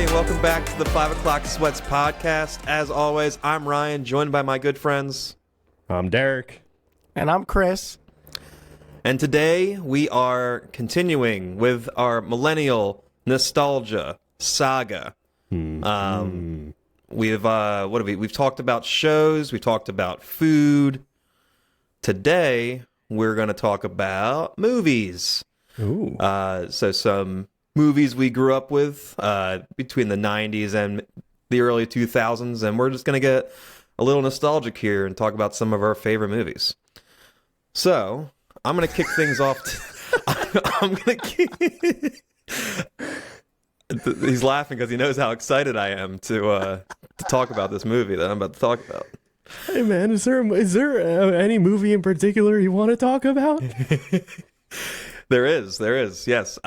welcome back to the 5 O'Clock Sweats podcast. As always, I'm Ryan, joined by my good friends. I'm Derick. And I'm Chris. And today we are continuing with our Millennial Nostalgia Saga. We've talked about shows, we talked about food. Today we're going to talk about movies. Ooh. So some movies we grew up with between the 90s and the early 2000s, and we're just going to get a little nostalgic here and talk about some of our favorite movies. So, I'm going to kick things off. He's laughing because he knows how excited I am to talk about this movie that I'm about to talk about. Hey man, is there any movie in particular you want to talk about? There is, yes.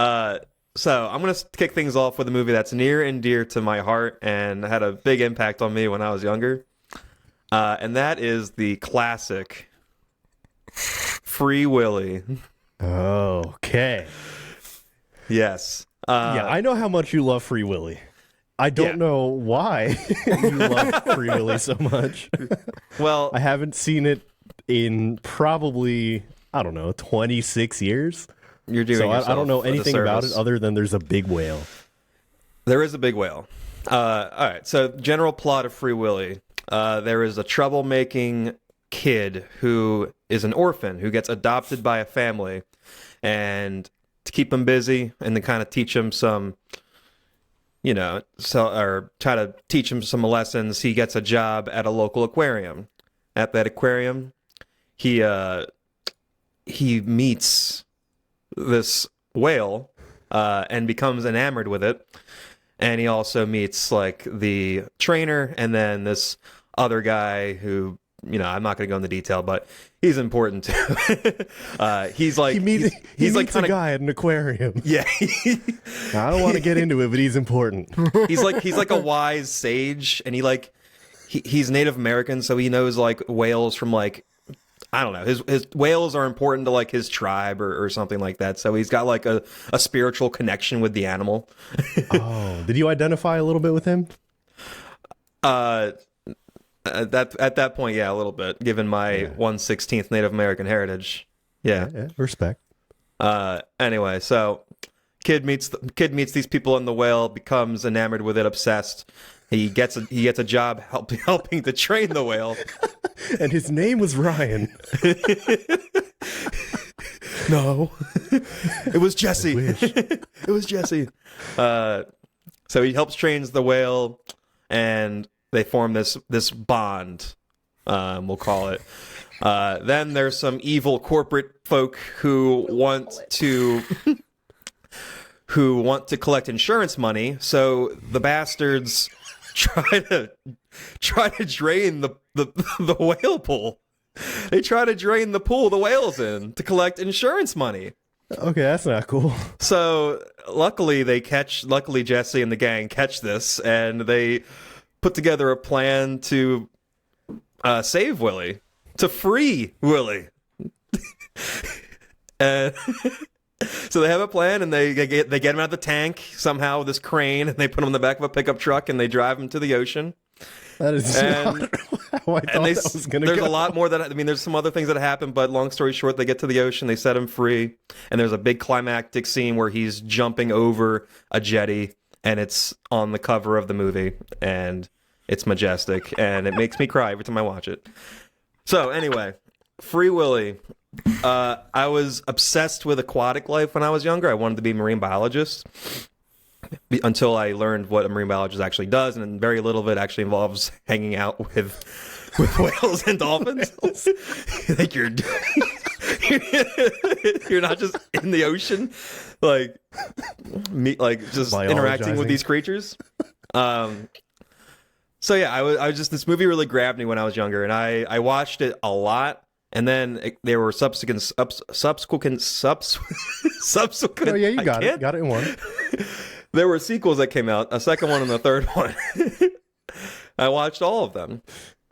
So I'm going to kick things off with a movie that's near and dear to my heart and had a big impact on me when I was younger. And that is the classic Free Willy. Oh, okay. Yes. Yeah, I know how much you love Free Willy. I don't know why you love Free Willy so much. Well, I haven't seen it in probably, 26 years. You're doing so I don't know anything about it other than there's a big whale. There is a big whale. All right, so general plot of Free Willy. There is a troublemaking kid who is an orphan who gets adopted by a family, and to keep him busy and to kind of teach him some, or try to teach him some lessons, he gets a job at a local aquarium. At that aquarium, he meets this whale and becomes enamored with it. And he also meets like the trainer and then this other guy who, I'm not going to go into detail, but he's important too. He's like he meets kinda, a guy at an aquarium. Yeah. I don't want to get into it, but he's important. He's like a wise sage, and he's Native American, so he knows like whales from like, I don't know. His whales are important to like his tribe or something like that. So he's got like a spiritual connection with the animal. Oh, did you identify a little bit with him? At that point, yeah, a little bit. Given my 1/16 Native American heritage, yeah, respect. Anyway, so kid meets these people in the whale, becomes enamored with it, obsessed. He gets a job helping to train the whale. And his name was Ryan. No. It was Jesse. It was Jesse. So he helps trains the whale, and they form this bond, we'll call it. Then there's some evil corporate folk who want to collect insurance money, so the bastards try to drain the whale pool. They try to drain the pool the whale's in to collect insurance money. Okay, that's not cool. So luckily Jesse and the gang catch this, and they put together a plan to save Willy, to free Willy. And so they have a plan, and they get him out of the tank somehow with this crane, and they put him in the back of a pickup truck, and they drive him to the ocean. That is not how I thought that was going to go. There's a lot more there's some other things that happen, but long story short, they get to the ocean, they set him free, and there's a big climactic scene where he's jumping over a jetty, and it's on the cover of the movie, and it's majestic, and it makes me cry every time I watch it. So anyway, Free Willy. I was obsessed with aquatic life when I was younger. I wanted to be a marine biologist until I learned what a marine biologist actually does, and very little of it actually involves hanging out with whales and dolphins. Like you're not just in the ocean, like just interacting with these creatures. So yeah, I was just, this movie really grabbed me when I was younger, and I watched it a lot. And then there were subsequent. Oh yeah, you got it in one. There were sequels that came out, a second one and a third one. I watched all of them.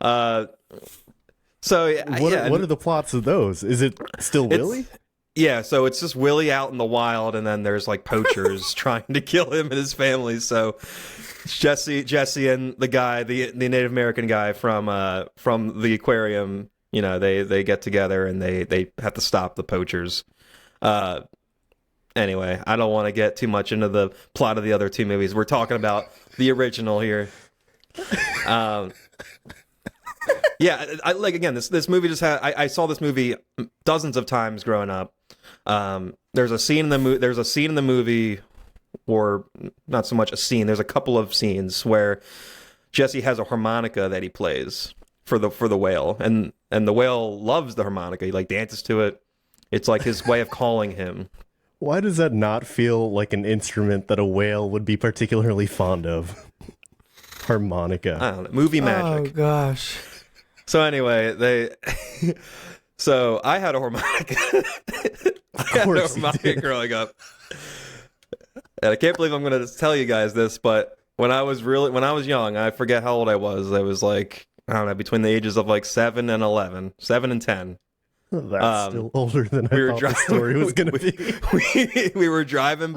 What are the plots of those? Is it still Willy? Yeah, so it's just Willy out in the wild, and then there's like poachers trying to kill him and his family. So Jesse, and the guy, the Native American guy from the aquarium, they get together and they have to stop the poachers. Anyway, I don't want to get too much into the plot of the other two movies. We're talking about the original here. Yeah, this movie just had. I saw this movie dozens of times growing up. There's a scene in the movie, or not so much a scene. There's a couple of scenes where Jesse has a harmonica that he plays for the whale, and the whale loves the harmonica. He like dances to it. It's like his way of calling him. Why does that not feel like an instrument that a whale would be particularly fond of? Harmonica. I don't know. Movie magic. Oh gosh. So anyway, so I had a harmonica. I had a harmonica growing up. And I can't believe I'm going to tell you guys this, but when I was young, I forget how old I was. I was like, I don't know, between the ages of like 7 and 10. That's still older than I thought the story was going to be. We were driving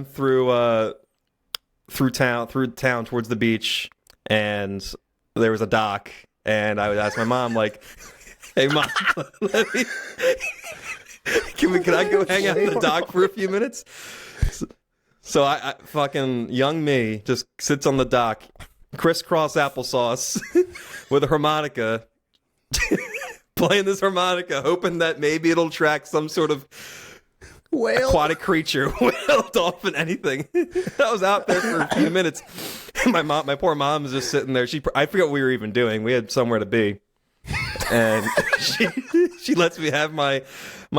through town towards the beach, and there was a dock, and I would ask my mom, like, "Hey, Mom, can I go hang out in the dock for a few minutes?" So I fucking young me just sits on the dock, crisscross applesauce with a harmonica, playing this harmonica, hoping that maybe it'll attract some sort of Whale? Aquatic creature, whale, dolphin, anything. I was out there for a few minutes. My poor mom was just sitting there. I forget what we were even doing. We had somewhere to be, and she lets me have my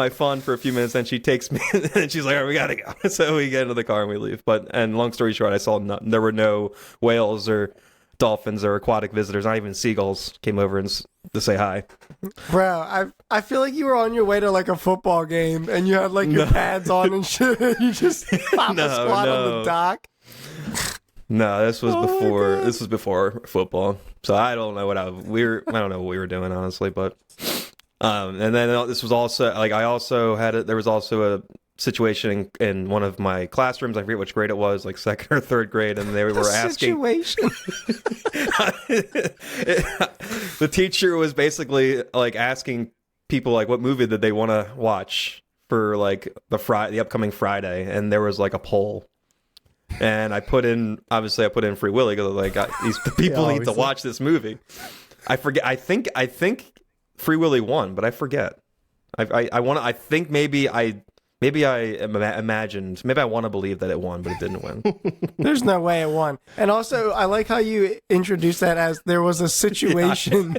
fun for a few minutes. Then she takes me, and she's like, "All right, we gotta go." So we get into the car and we leave. And long story short, I saw there were no whales or dolphins or aquatic visitors. Not even seagulls came over to say hi. Bro, I feel like you were on your way to like a football game and you had like your pads on and shit. You just pop a squat on the dock. No, this was before football. So I don't know I don't know what we were doing, honestly, but and then this was also like there was also a situation in one of my classrooms. I forget which grade it was, like second or third grade, and they were asking. Situation. The teacher was basically like asking people like what movie did they want to watch for like the upcoming Friday, and there was like a poll, and I put in Free Willy because like these people need to watch this movie. I forget. I think Free Willy won, but I forget. I think maybe I imagined, maybe I want to believe that it won, but it didn't win. There's no way it won. And also, I like how you introduced that as there was a situation.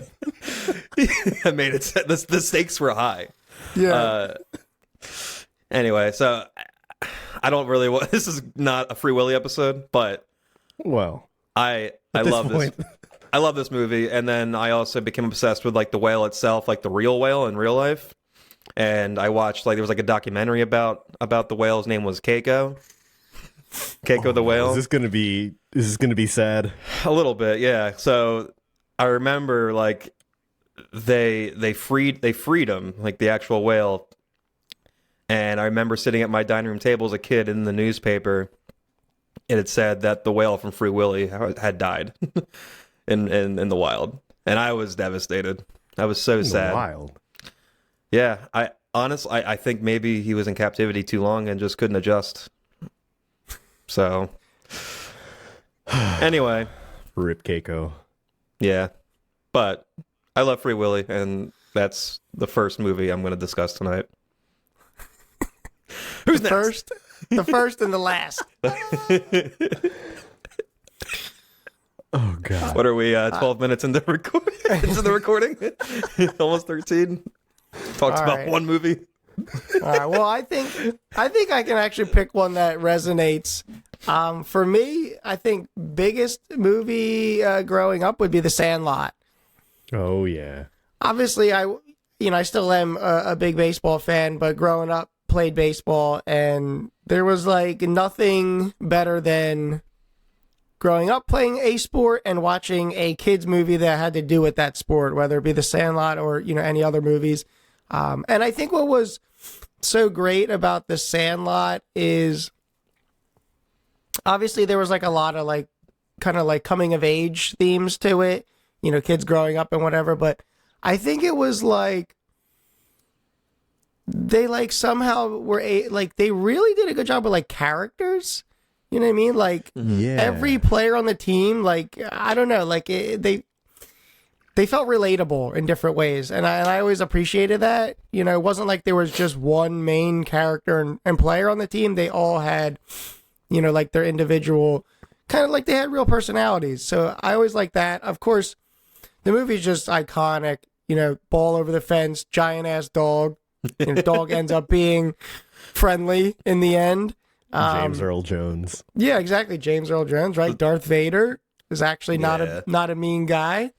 I made it. The stakes were high. Yeah. Anyway, so I don't really want. This is not a Free Willy episode, but well, I love this. I love this movie, and then I also became obsessed with like the whale itself, like the real whale in real life. And I watched there was like a documentary about the whale. His name was Keiko. Keiko the whale. Is this gonna be sad? A little bit, yeah. So I remember like they freed him, like the actual whale. And I remember sitting at my dining room table as a kid in the newspaper, and it said that the whale from Free Willy had died in the wild, and I was devastated. I was so sad. Wild. Yeah, I think maybe he was in captivity too long and just couldn't adjust. So, anyway. Rip Keiko. Yeah, but I love Free Willy, and that's the first movie I'm going to discuss tonight. Who's next? The first and the last. Oh, God. What are we, 12 minutes into the recording? Almost 13? Talked about one movie. All right. Well, I think I can actually pick one that resonates. For me, I think biggest movie growing up would be The Sandlot. Oh yeah. Obviously, I still am a big baseball fan, but growing up, played baseball, and there was like nothing better than growing up playing a sport and watching a kids movie that had to do with that sport, whether it be The Sandlot or any other movies. And I think what was so great about the Sandlot is obviously there was like a lot of like kind of like coming of age themes to it, you know, kids growing up and whatever. But I think it was like they like somehow were like they really did a good job with like characters. You know what I mean? Like every player on the team, like I don't know, like they felt relatable in different ways, and I always appreciated that. You know, it wasn't like there was just one main character and player on the team. They all had, you know, like their individual, kind of like they had real personalities. So I always like that. Of course, the movie's just iconic. You know, ball over the fence, giant ass dog. You know, dog ends up being friendly in the end. James Earl Jones. Yeah, exactly. James Earl Jones, right? Darth Vader is actually not a mean guy,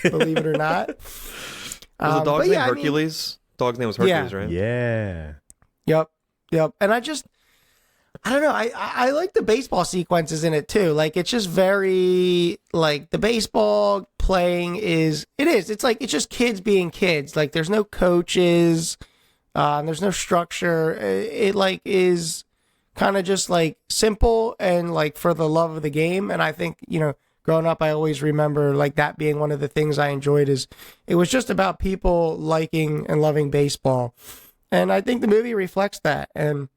believe it or not. Was the dog's name Hercules? Dog's name was Hercules, right? Yeah. Yep. And I don't know. I like the baseball sequences in it too. Like it's just very like the baseball playing it's like it's just kids being kids. Like there's no coaches, there's no structure. It like is kind of just like simple and like for the love of the game. And I think, you know, growing up, I always remember like that being one of the things I enjoyed is it was just about people liking and loving baseball. And I think the movie reflects that. And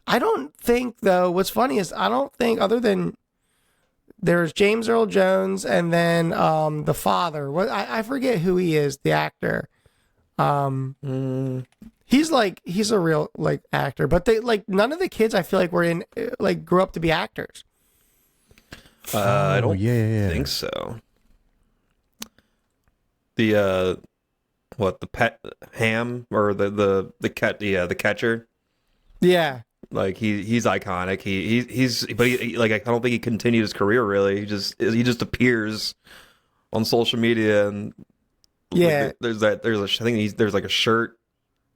I don't think though, what's funny is I don't think other than there's James Earl Jones and then the father, I forget who he is, the actor. He's a real like actor, but they like none of the kids I feel like were in like grew up to be actors. I don't think so. The the pet ham or the cat the catcher. Yeah. Like he's iconic. He's like I don't think he continued his career really. He just appears on social media and like, there's like a shirt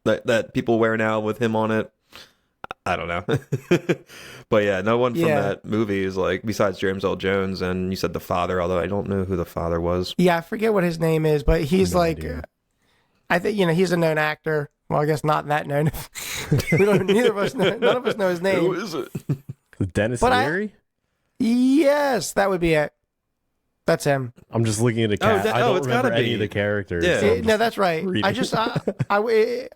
that people wear now with him on it. I don't know. But yeah, no one from that movie is like besides James Earl Jones and you said the father, although I don't know who the father was. Yeah, I forget what his name is, but he's I think you know he's a known actor. Well, I guess not that known. Neither of us know. None of us know his name. Who is it? Dennis Leary? Yes, that would be it. That's him. I'm just looking at a cat. I don't remember any of the characters. Yeah. So No, that's right. I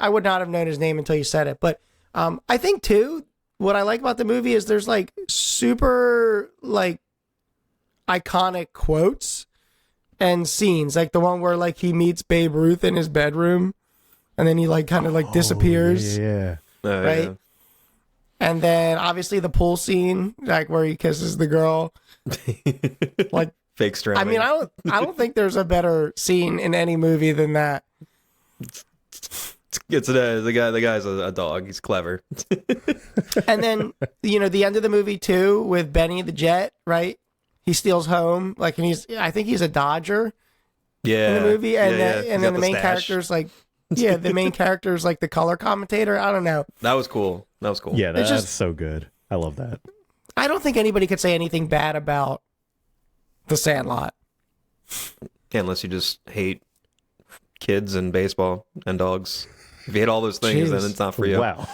would not have known his name until you said it. But I think too, what I like about the movie is there's like super like iconic quotes and scenes, like the one where like he meets Babe Ruth in his bedroom. And then he like kind of like disappears. Yeah. Right. Yeah. And then obviously the pool scene, like where he kisses the girl. Like fake straight. I mean, I don't think there's a better scene in any movie than that. The guy's a dog. He's clever. And then, you know, the end of the movie too with Benny the Jet, right? He steals home, like, and I think he's a Dodger. Yeah. In the movie, and then the main stash. character's like. Yeah, the main character's like the color commentator. I don't know. That was cool. Yeah, that's so good. I love that. I don't think anybody could say anything bad about the Sandlot. Yeah, unless you just hate kids and baseball and dogs. If you hate all those things, then it's not for you. Wow.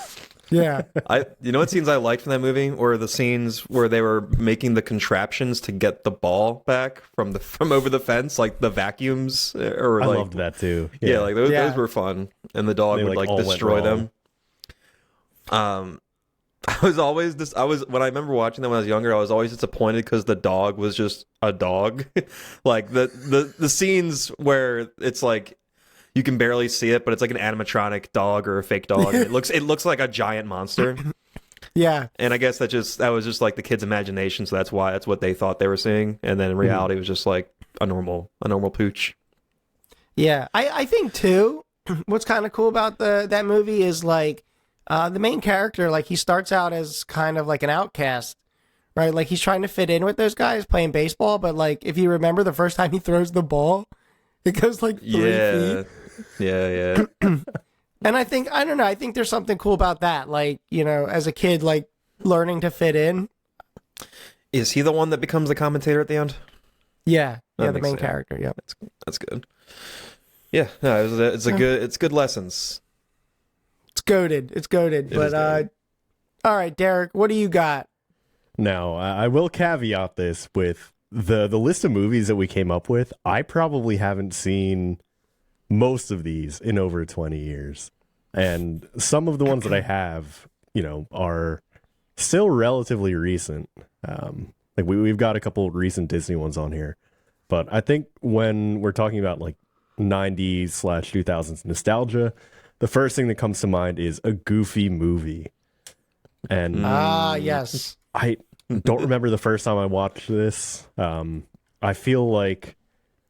Yeah. You know what scenes I liked from that movie? Or the scenes where they were making the contraptions to get the ball back from over the fence, like the vacuums. Or I like, loved that too. Yeah, like those were fun. And the dog would like destroy them. When I remember watching them when I was younger, I was always disappointed because the dog was just a dog. Like the scenes where it's like you can barely see it, but it's like an animatronic dog or a fake dog. It looks like a giant monster. Yeah. And I guess that was just like the kid's imagination, so that's what they thought they were seeing. And then in reality it was just like a normal pooch. Yeah. I think too, what's kind of cool about that movie is like the main character, like he starts out as kind of like an outcast, right? Like he's trying to fit in with those guys playing baseball, but like if you remember the first time he throws the ball, it goes like 3 feet. Yeah. And I think there's something cool about that. Like, you know, as a kid, like learning to fit in. Is he the one that becomes the commentator at the end? Yeah. Yeah, the main character. Yep. That's good. Yeah, no, it's good lessons. It's goated. It's goated. It But is goated. all right, Derek, what do you got? Now, I will caveat this with the list of movies that we came up with. I probably haven't seen most of these in over 20 years. And some of the ones that I have, are still relatively recent. Like we've got a couple recent Disney ones on here. But I think when we're talking about like 90s/2000s nostalgia, the first thing that comes to mind is a Goofy movie. And Yes. I don't remember the first time I watched this. I feel like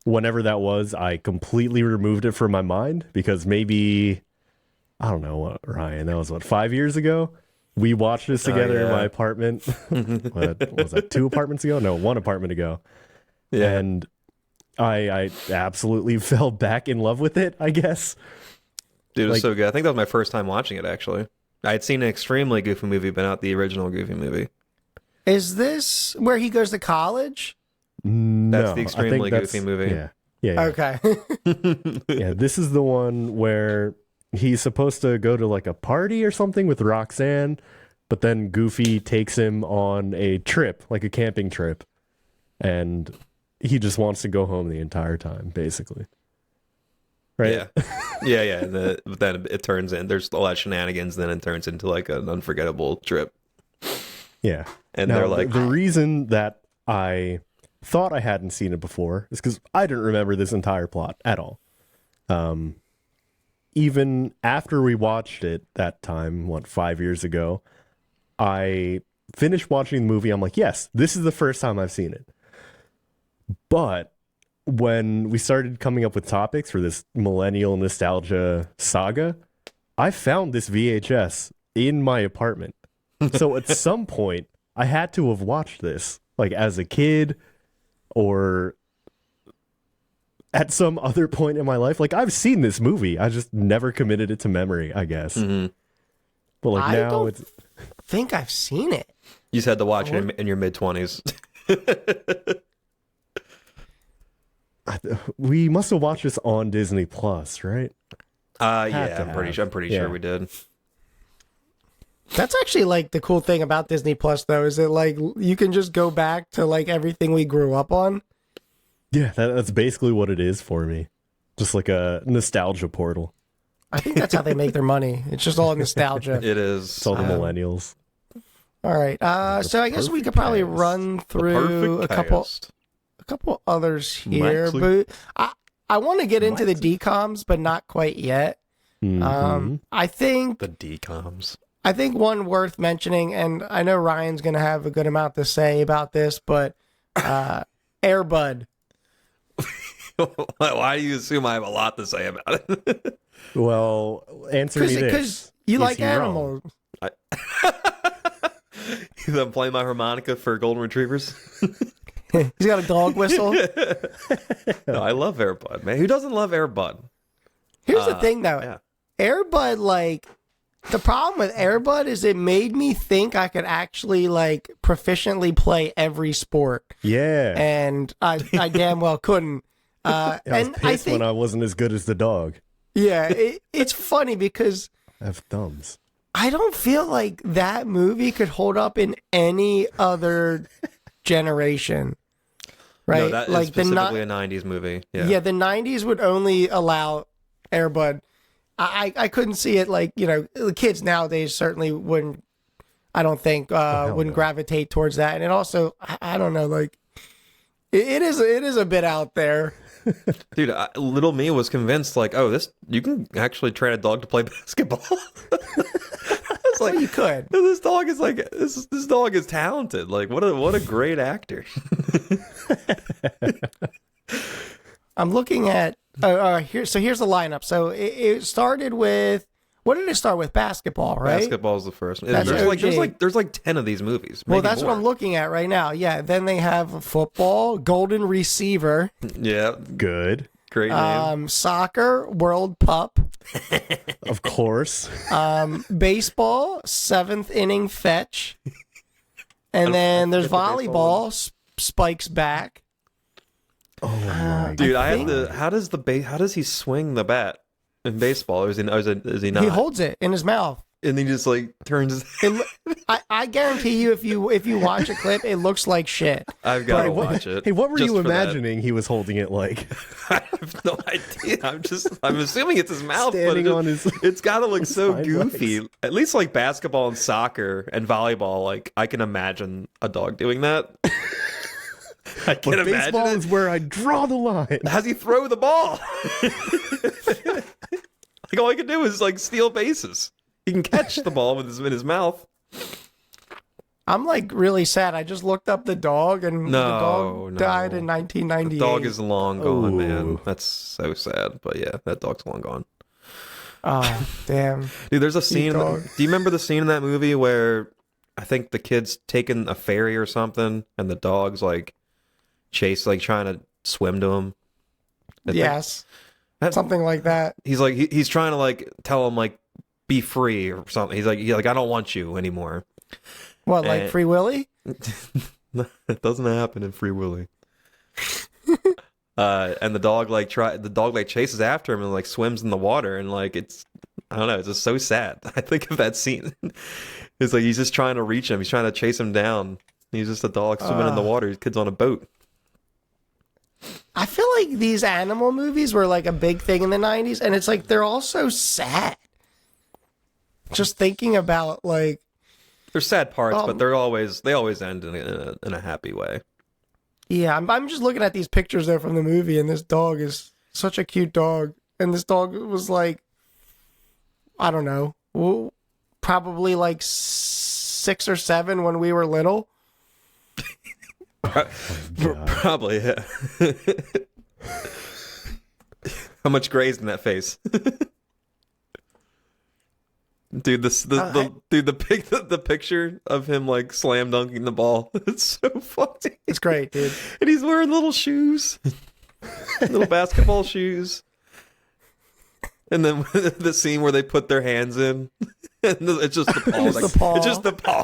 whenever that was, I completely removed it from my mind because maybe, I don't know what, Ryan, that was 5 years ago? We watched this together in my apartment. What was that, 2 apartments ago? No, 1 apartment ago. Yeah. And I absolutely fell back in love with it, I guess. Dude, it was so good. I think that was my first time watching it, actually. I had seen an extremely Goofy movie, but not the original Goofy movie. Is this where he goes to college? That's No, the I extremely think Goofy movie. Yeah. Okay. Yeah, this is the one where he's supposed to go to like a party or something with Roxanne, but then Goofy takes him on a trip, like a camping trip, and he just wants to go home the entire time, basically. Right? Yeah. But then it turns in, there's a lot of shenanigans, then it turns into like an unforgettable trip. Yeah. And Now, they're like, the reason that I thought I hadn't seen it before is because I didn't remember this entire plot at all. Even after we watched it that time, 5 years ago, I finished watching the movie. I'm like, yes, this is the first time I've seen it. But when we started coming up with topics for this Millennial Nostalgia Saga, I found this VHS in my apartment. So at some point, I had to have watched this, like as a kid or at some other point in my life. Like I've seen this movie. I just never committed it to memory, I guess. mm-hmm. But like I now don't it's think I've seen it. You just had to watch it in your mid-20s. we must have watched this on Disney Plus, right? Yeah, to I'm pretty sure we did. That's actually like the cool thing about Disney Plus, though, is that like you can just go back to like everything we grew up on. Yeah, that's basically what it is for me. Just like a nostalgia portal. I think that's how they make their money. It's just all nostalgia. It is. It's all the millennials. All right. So I guess we could probably cast. run through a couple others here, Actually- but I want to get into the DCOMs, but not quite yet. Mhm. I think The DCOMs. one worth mentioning, and I know Ryan's going to have a good amount to say about this, but Air Bud. Why do you assume I have a lot to say about it? Well, answer me this. Because you Is like he wrong? animals. I'm playing my harmonica for golden retrievers. He's got a dog whistle. No, I love Air Bud, man. Who doesn't love Air Bud? Here's the thing, though. Yeah. Air Bud, like, the problem with Air Bud is it made me think I could actually, like, proficiently play every sport. Yeah. And I damn well couldn't. I was And pissed I think, when I wasn't as good as the dog. yeah, it's funny because I have thumbs. I don't feel like that movie could hold up in any other generation. Right? No, that is specifically a 90s movie. Yeah. The 90s would only allow Air Bud. I couldn't see it, like, the kids nowadays certainly wouldn't, I don't think, wouldn't no. gravitate towards that. And it also, I don't know, like, it is a bit out there. Dude, little me was convinced, like, oh, you can actually train a dog to play basketball. It's like, Well, you could. this dog is like, this dog is talented. Like, what a great actor. I'm looking at, here's the lineup. So it started with, what did it start with? Basketball, right? Basketball's the first one. That's There's like 10 of these movies. Well, maybe that's more. what I'm looking at right now. Yeah. Then they have football, golden receiver, Yeah, Good. great name. soccer, world pup, Of course. baseball, seventh inning fetch, and then there's volleyball, spikes back, Oh my Dude, I think- had to. How does he swing the bat in baseball? Or is he not? He holds it in his mouth. And he just like turns. I guarantee you, if you watch a clip, it looks like shit. I've got to What- watch it. Hey, what were just you for that. imagining he was holding it like? I have no idea. I'm assuming it's his mouth, Standing but on his it's got to look so hind goofy. legs. At least like basketball and soccer and volleyball, like I can imagine a dog doing that. I can But imagine baseball it. is where I draw the line. How's he throw the ball? Like all he can do is like steal bases. He can catch the ball with in his mouth. I'm like really sad. I just looked up the dog, and the dog died in 1998. The dog is long gone, man. Ooh. That's so sad. But yeah, that dog's long gone. Oh, damn. Dude, there's a scene. dog. Do you remember the scene in that movie where I think the kid's taking a ferry or something, and the dog's like trying to swim to him? I think- Yes, That- something like that. He's like he's trying to like tell him like be free or something. He's like I don't want you anymore. What, like And- Free Willy? It doesn't happen in Free Willy. And the dog chases after him and like swims in the water, and like I don't know, it's just so sad. I think of that scene. It's like he's just trying to reach him. He's trying to chase him down. He's just a dog swimming in the water. His kid's on a boat. I feel like these animal movies were like a big thing in the 90s, and it's like they're all so sad. Just thinking about like, There's sad parts, but they always end in a happy way. yeah, I'm just looking at these pictures there from the movie, and this dog is such a cute dog. And this dog was like, I don't know, probably like 6 or 7 when we were little. Probably, yeah. How much grazed in that face? Dude, the picture of him like slam dunking the ball. It's so funny. It's great, dude. And he's wearing little shoes. Little basketball shoes. And then the scene where they put their hands in. And it's just the paw. Just the paw. It's just the paw.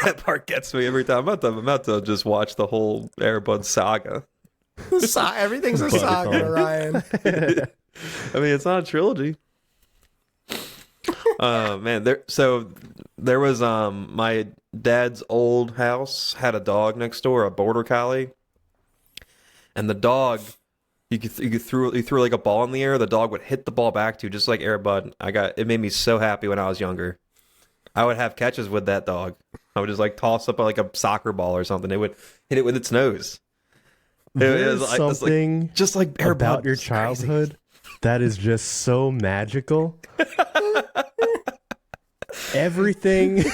That part gets me every time. I'm about to just watch the whole Airbud saga. Everything's a saga, Ryan. I mean, it's not a trilogy. Man, there was my dad's old house had a dog next door, a border collie, and the dog you threw like a ball in the air, the dog would hit the ball back to you, just like Air Bud. It made me so happy when I was younger. I would have catches with that dog. I would just like toss up like a soccer ball or something. It would hit it with its nose. There's It was something just like Air about Bud. your It's crazy. childhood that is just so magical. Everything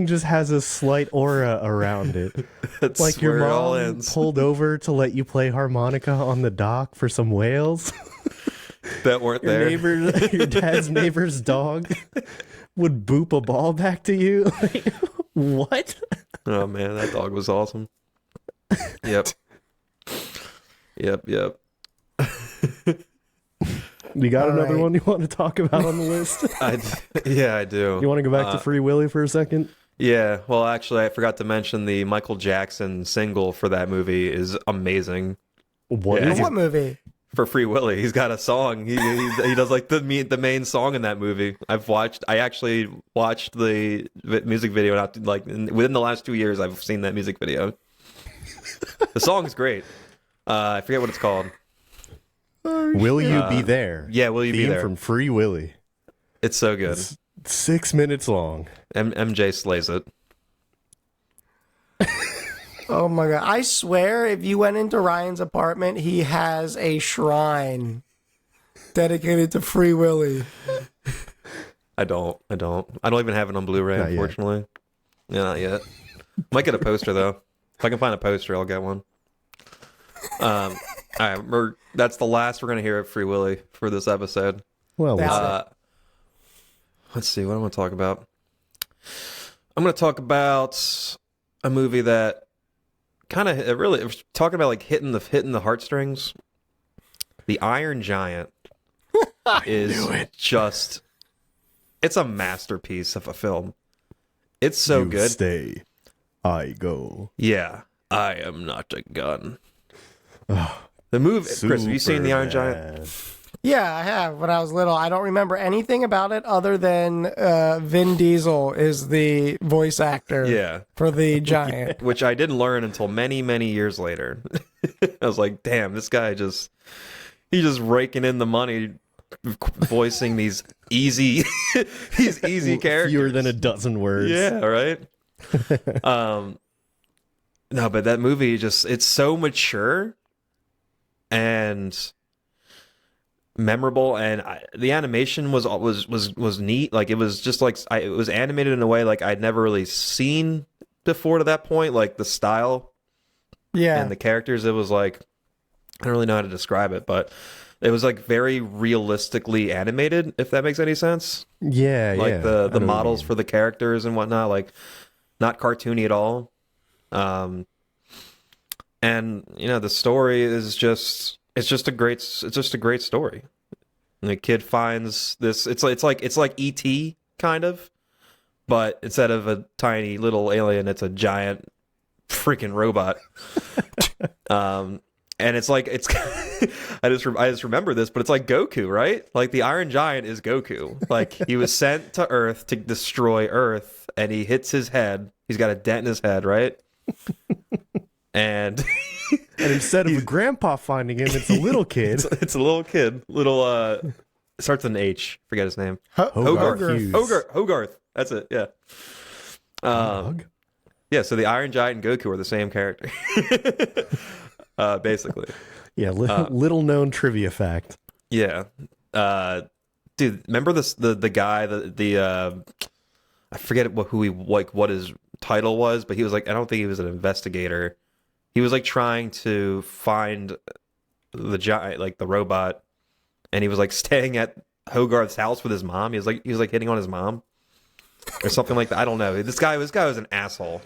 just has a slight aura around it. That's Like your where it all mom ends. pulled over to let you play harmonica on the dock for some whales. That weren't Your there. neighbor, your dad's neighbor's dog would boop a ball back to you. Like, what? Oh man, that dog was awesome. Yep. Yep. You got All another right. one you want to talk about on the list? Yeah, I do. You want to go back to Free Willy for a second? Yeah, well, actually, I forgot to mention the Michael Jackson single for that movie is amazing. What Yeah. is What movie? For Free Willy, he's got a song. He does like the main song in that movie. I actually watched the music video within the last 2 years. I've seen that music video. The song's great. I forget what it's called. Will You Be There? Yeah, Will You Be Theme There? from Free Willy. It's so good. It's 6 minutes long. MJ slays it. Oh my god. I swear if you went into Ryan's apartment, he has a shrine dedicated to Free Willy. I don't even have it on Blu-ray, Not yet. unfortunately. Yeah, not yet. Might get a poster though. If I can find a poster, I'll get one. All right, that's the last we're gonna hear of Free Willy for this episode. Well, That's Let's see, what do I want to talk about? I'm going to talk about a movie that kind of really talking about like hitting the heartstrings. The Iron Giant is just it's a masterpiece of a film. It's so you good. Stay. I go. Yeah. I am not a gun. The movie, Chris, have you seen The Iron Giant? Yeah, I have. When I was little, I don't remember anything about it other than Vin Diesel is the voice actor Yeah. for the Giant. Which I didn't learn until many, many years later. I was like, damn, this guy he's just raking in the money voicing these easy characters. Fewer than a dozen words. Yeah, right? No, but that movie it's so mature and memorable, and the animation was neat. Like it was just like it was animated in a way like I'd never really seen before to that point. Like the style, and the characters. It was like I don't really know how to describe it, but it was like very realistically animated. If that makes any sense. Yeah, like the models for the characters and whatnot, like not cartoony at all. And the story is just it's just a great story. And the kid finds this. It's like E.T. kind of, but instead of a tiny little alien, it's a giant freaking robot. And it's like I just remember this, but it's like Goku, right? Like the Iron Giant is Goku. Like he was sent to Earth to destroy Earth, and he hits his head. He's got a dent in his head, right? And instead of grandpa finding him, it's a little kid. It's a little kid. Starts with an H. Forget his name. Hogarth. That's it. Yeah. Yeah. So the Iron Giant and Goku are the same character. Basically. Yeah. Little known trivia fact. Yeah. Dude, remember the guy I forget what his title was, but he was like, I don't think he was an investigator. He was like trying to find the giant, like the robot, and he was like staying at Hogarth's house with his mom. He was like hitting on his mom or something like that. I don't know. This guy was an asshole.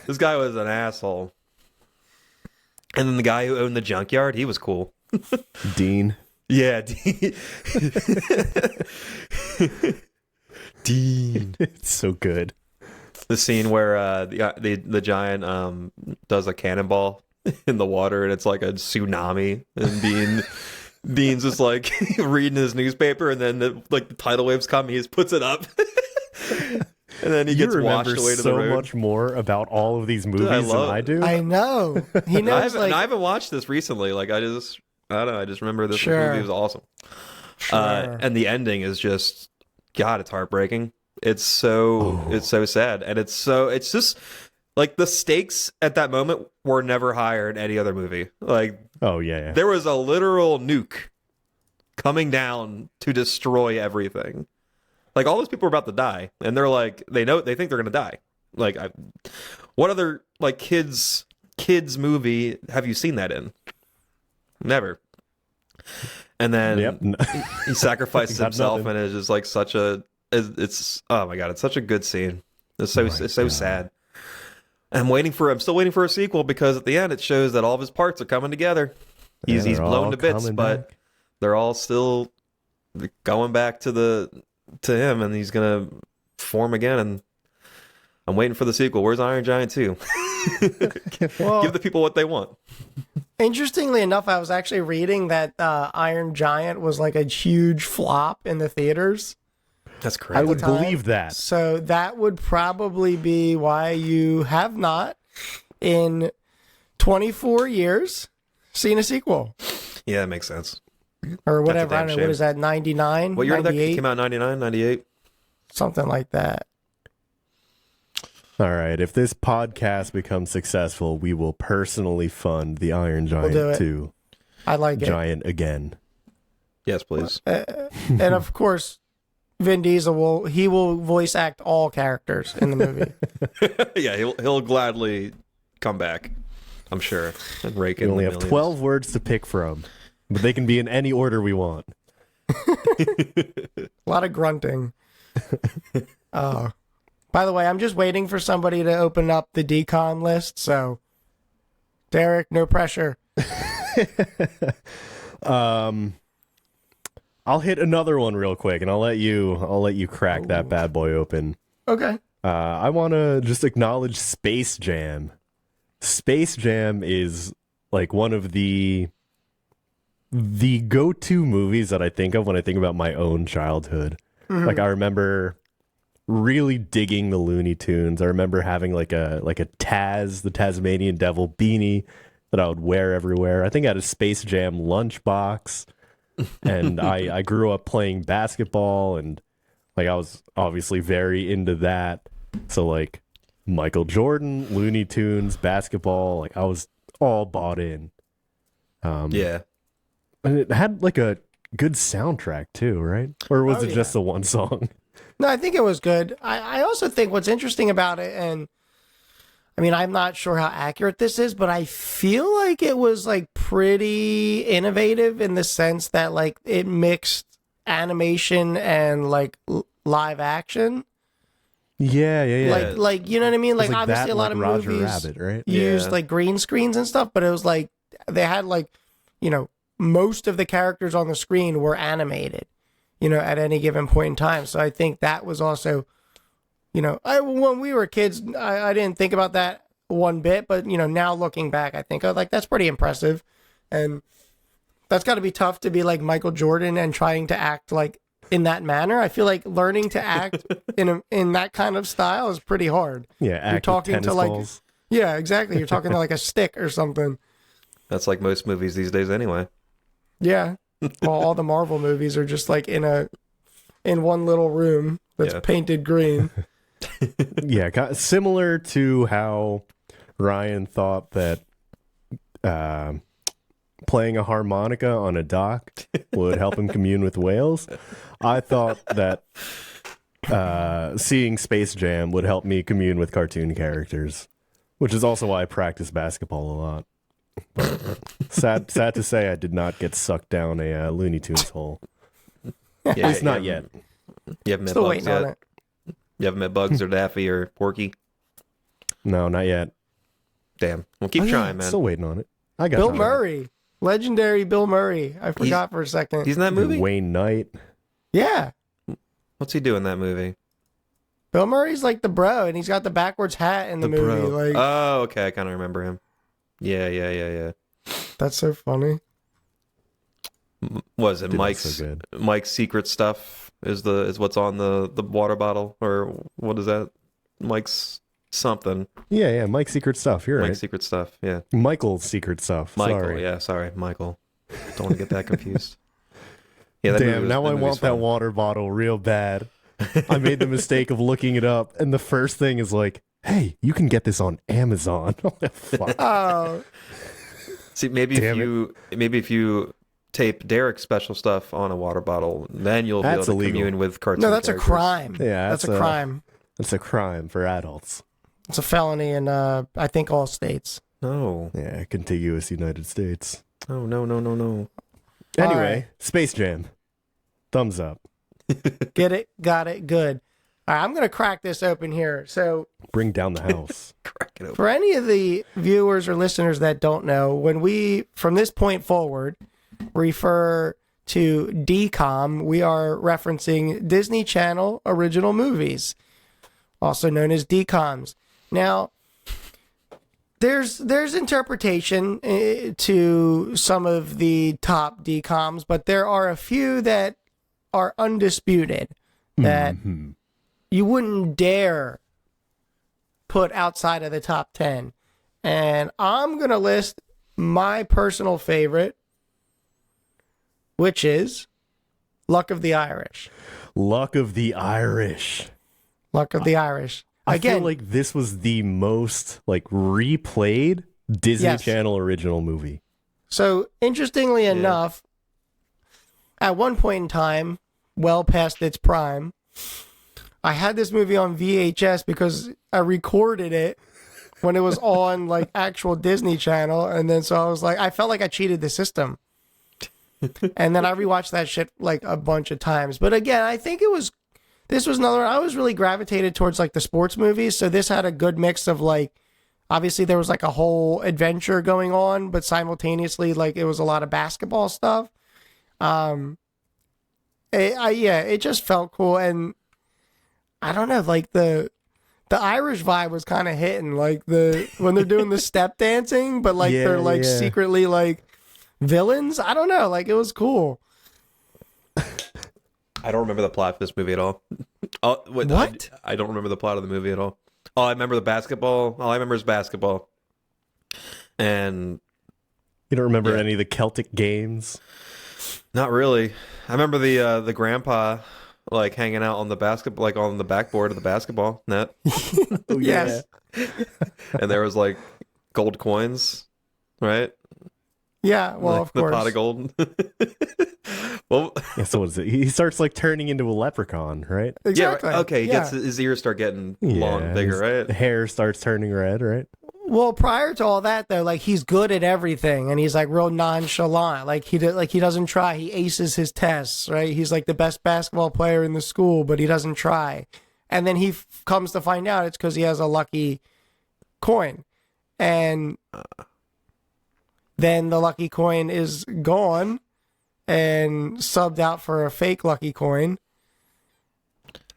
This guy was an asshole. And then the guy who owned the junkyard, he was cool. Dean. Yeah, Dean. Dean. It's so good. The scene where the giant does a cannonball in the water, and it's like a tsunami, and Dean's just like reading his newspaper, and then the tidal waves come, he just puts it up, and then he gets washed away to the road. So much more about all of these movies than I do. I know. He knows. I haven't watched this recently. Like I don't know. I just remember this movie was awesome. Sure. And the ending is just, God, it's heartbreaking. It's so sad, and it's just like the stakes at that moment were never higher in any other movie. Like, there was a literal nuke coming down to destroy everything. Like all those people were about to die, and they're like, they think they're gonna die. Like, what other like kids movie have you seen that in? Never. And then he sacrifices himself, and it's just like such a. It's oh my God, it's such a good scene. It's so sad. I'm still waiting for a sequel, because at the end it shows that all of his parts are coming together. He's blown to bits, but they're all still going back to him, and he's gonna form again. And I'm waiting for the sequel. Where's Iron Giant 2? Well, give the people what they want. Interestingly enough, I was actually reading that Iron Giant was like a huge flop in the theaters. That's crazy. I would believe that. So that would probably be why you have not, in 24 years, seen a sequel. Yeah, that makes sense. Or whatever. I don't know. What is that, 99? What year did that came out? 99, 98? Something like that. All right. If this podcast becomes successful, we will personally fund the Iron Giant 2. I like it. Giant again. Yes, please. And of course, Vin Diesel will voice act all characters in the movie. Yeah, he'll gladly come back, I'm sure, and rake in. We only have 12 words to pick from, but they can be in any order we want. A lot of grunting. By the way, I'm just waiting for somebody to open up the DCOM list. So, Derick, no pressure. I'll hit another one real quick, and I'll let you crack that bad boy open. Okay. I want to just acknowledge Space Jam. Space Jam is like one of the go-to movies that I think of when I think about my own childhood. Like I remember really digging the Looney Tunes. I remember having like a Taz, the Tasmanian Devil beanie that I would wear everywhere. I think I had a Space Jam lunchbox, and I grew up playing basketball, and like I was obviously very into that. So like Michael Jordan, Looney Tunes, basketball, like I was all bought in. Yeah. And it had like a good soundtrack too, right? Or was it just the one song? No, I think it was good. I also think what's interesting about it, and I mean, I'm not sure how accurate this is, but I feel like it was like pretty innovative in the sense that like it mixed animation and like live action. Yeah. Like you know what I mean? Like that, obviously a lot like of Roger movies Rabbit, right? used like green screens and stuff, but it was like they had like, you know, most of the characters on the screen were animated, you know, at any given point in time. So I think that was also, you know, when we were kids, I didn't think about that one bit, but you know, now looking back, I think, oh, like that's pretty impressive, and that's got to be tough to be like Michael Jordan and trying to act like in that manner. I feel like learning to act in that kind of style is pretty hard. Yeah, you're talking to like, balls. yeah, exactly. You're talking to like a stick or something. That's like most movies these days anyway. Yeah. Well, all the Marvel movies are just like in one little room that's painted green. Yeah, similar to how Ryan thought that playing a harmonica on a dock would help him commune with whales. I thought that seeing Space Jam would help me commune with cartoon characters, which is also why I practice basketball a lot. But sad to say, I did not get sucked down a Looney Tunes hole. Yeah, At least not yet. You haven't met Still Bugs waiting on yet? it. You haven't met Bugs or Daffy or Porky? No, not yet. Damn. Well, keep trying, man. Still waiting on it. I got Bill time. Murray. Legendary Bill Murray. I forgot for a second. He's in that movie? Wayne Knight. Yeah. What's he doing in that movie? Bill Murray's like the bro, and he's got the backwards hat in the movie. Bro. Like, Oh, okay. I kind of remember him. Yeah. that's so funny. Was it Dude, Mike's that's so good. Mike's secret stuff is what's on the water bottle, or what is that? Mike's something. Yeah, Mike's secret stuff. You're Mike's right. secret stuff. Yeah. Michael's secret stuff. Michael. Sorry. Yeah. Sorry, Michael. Don't want to get that confused. Yeah. That movie Damn, was- now that I movie's want that fun. water bottle real bad. I made the mistake of looking it up, and the first thing is like, hey, you can get this on Amazon. Fuck. Oh, See, maybe if you tape Derick's special stuff on a water bottle, then you'll be able That's to illegal. commune with cartoon no, that's a characters. crime. Yeah, that's a that's a- crime. That's a crime for adults. It's a felony in, I think, all states. No. Yeah, contiguous United States. Oh, no. Anyway, All right. Space Jam. Thumbs up. Get it? Got it? Good. All right, I'm going to crack this open here. So, Bring down the house. Crack it open. for any of the viewers or listeners that don't know, when we, from this point forward, refer to DCOM, we are referencing Disney Channel original movies, also known as DCOMs. Now, there's interpretation to some of the top DCOMs, but there are a few that are undisputed that you wouldn't dare put outside of the top 10. And I'm going to list my personal favorite, which is Luck of the Irish. Luck of the Irish. Luck of the Irish. I Again, feel like this was the most like replayed Disney Yes. Channel original movie. so interestingly enough, at one point in time, well past its prime, I had this movie on VHS because I recorded it when it was on like actual Disney Channel, and then so I was like, I felt like I cheated the system. And then I rewatched that shit like a bunch of times. But again, I think this was another, I was really gravitated towards like the sports movies. So this had a good mix of like, obviously there was like a whole adventure going on, but simultaneously like it was a lot of basketball stuff. It just felt cool. And I don't know, like the the Irish vibe was kind of hitting, like when they're doing the step dancing, but like they're like secretly like villains. I don't know, like it was cool. I don't remember the plot of this movie at all. What? I don't remember the plot of the movie at all. Oh, I remember the basketball. All I remember is basketball. And You don't remember any of the Celtic games? not really. I remember the grandpa like hanging out on the basketball, like on the backboard of the basketball net, Oh, Yes. and there was like gold coins, right? Yeah, well, Like of course. the pot of gold. Well, Yeah, so what is it? He starts like turning into a leprechaun, right? Exactly. yeah, okay. He Yeah. gets his ears start getting long, bigger, his right? hair starts turning red, right? Well, prior to all that, though, like he's good at everything, and he's like real nonchalant. Like he doesn't try. He aces his tests, right? He's like the best basketball player in the school, but he doesn't try. And then he comes to find out it's because he has a lucky coin, and then the lucky coin is gone and subbed out for a fake lucky coin.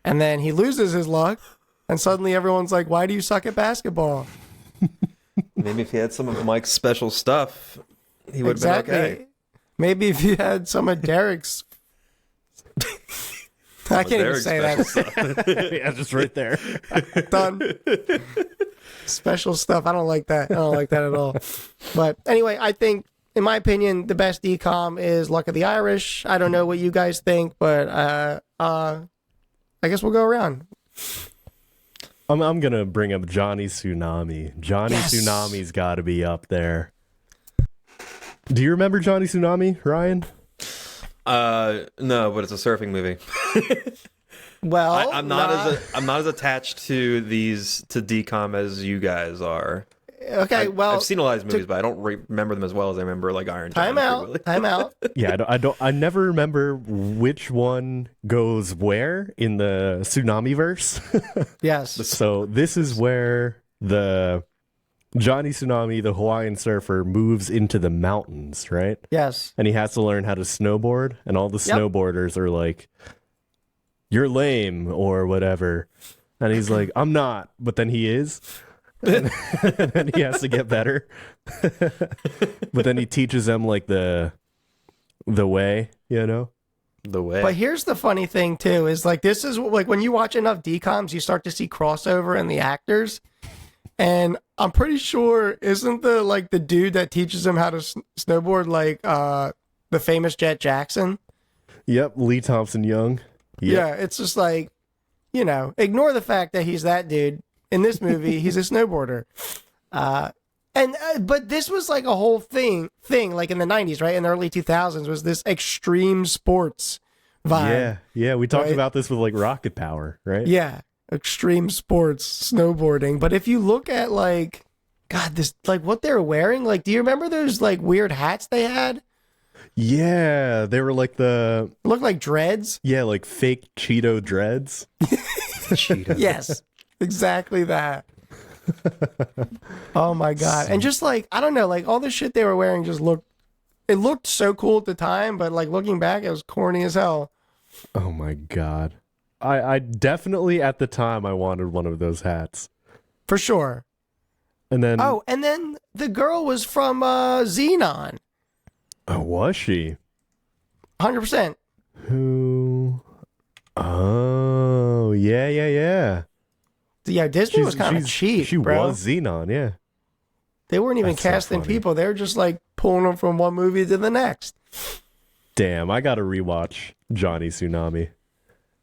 And then he loses his luck, and suddenly everyone's like, "Why do you suck at basketball?" Maybe if he had some of Mike's special stuff, he would have been okay. Maybe if you had some of Derick's. I can't even Derick's say special that. Yeah, just right there. Done. Special stuff. I don't like that. I don't like that at all. But anyway, I think, in my opinion, the best DCOM is Luck of the Irish. I don't know what you guys think, but I guess we'll go around. I'm gonna bring up Johnny Tsunami. Johnny Yes. Tsunami's got to be up there. Do you remember Johnny Tsunami, Ryan? No, but it's a surfing movie. Well, I'm not as attached to DCOM as you guys are. okay. Well, I've seen a lot of these movies, but I don't remember them as well as I remember like Iron Giant. time out. Yeah, I never remember which one goes where in the Tsunami verse. Yes. So this is where the Johnny Tsunami, the Hawaiian surfer, moves into the mountains, right? Yes. And he has to learn how to snowboard, and all the Yep. snowboarders are like, "You're lame," or whatever. And he's like, "I'm not," but then he is. And then he has to get better. But then he teaches them like the way, you know? The way. But here's the funny thing too: is like this is like when you watch enough DCOMs, you start to see crossover in the actors. And I'm pretty sure isn't the dude that teaches him how to snowboard like the famous Jet Jackson? Yep, Lee Thompson Young. Yep. Yeah, it's just like, ignore the fact that he's that dude. In this movie, he's a snowboarder. But this was like a whole thing like in the 90s, right? In the early 2000s was this extreme sports vibe. Yeah, we talked Right? about this with like Rocket Power, right? Yeah, extreme sports snowboarding. But if you look at like, God, this like what they're wearing, like, do you remember those like weird hats they had? Yeah, they were like Looked like dreads. like fake Cheeto dreads. Cheetah. Yes, exactly that. Oh my God. And just like, I don't know, like all the shit they were wearing just looked so cool at the time, but like looking back, it was corny as hell. Oh my God. I definitely at the time I wanted one of those hats. For sure. And then And then the girl was from Xenon. oh, was she? 100%. Who? Oh, yeah. Yeah, Disney was kind of cheap, She bro. was Xenon, yeah. They weren't even That's so casting funny. people. They were just like pulling them from one movie to the next. Damn, I gotta rewatch Johnny Tsunami.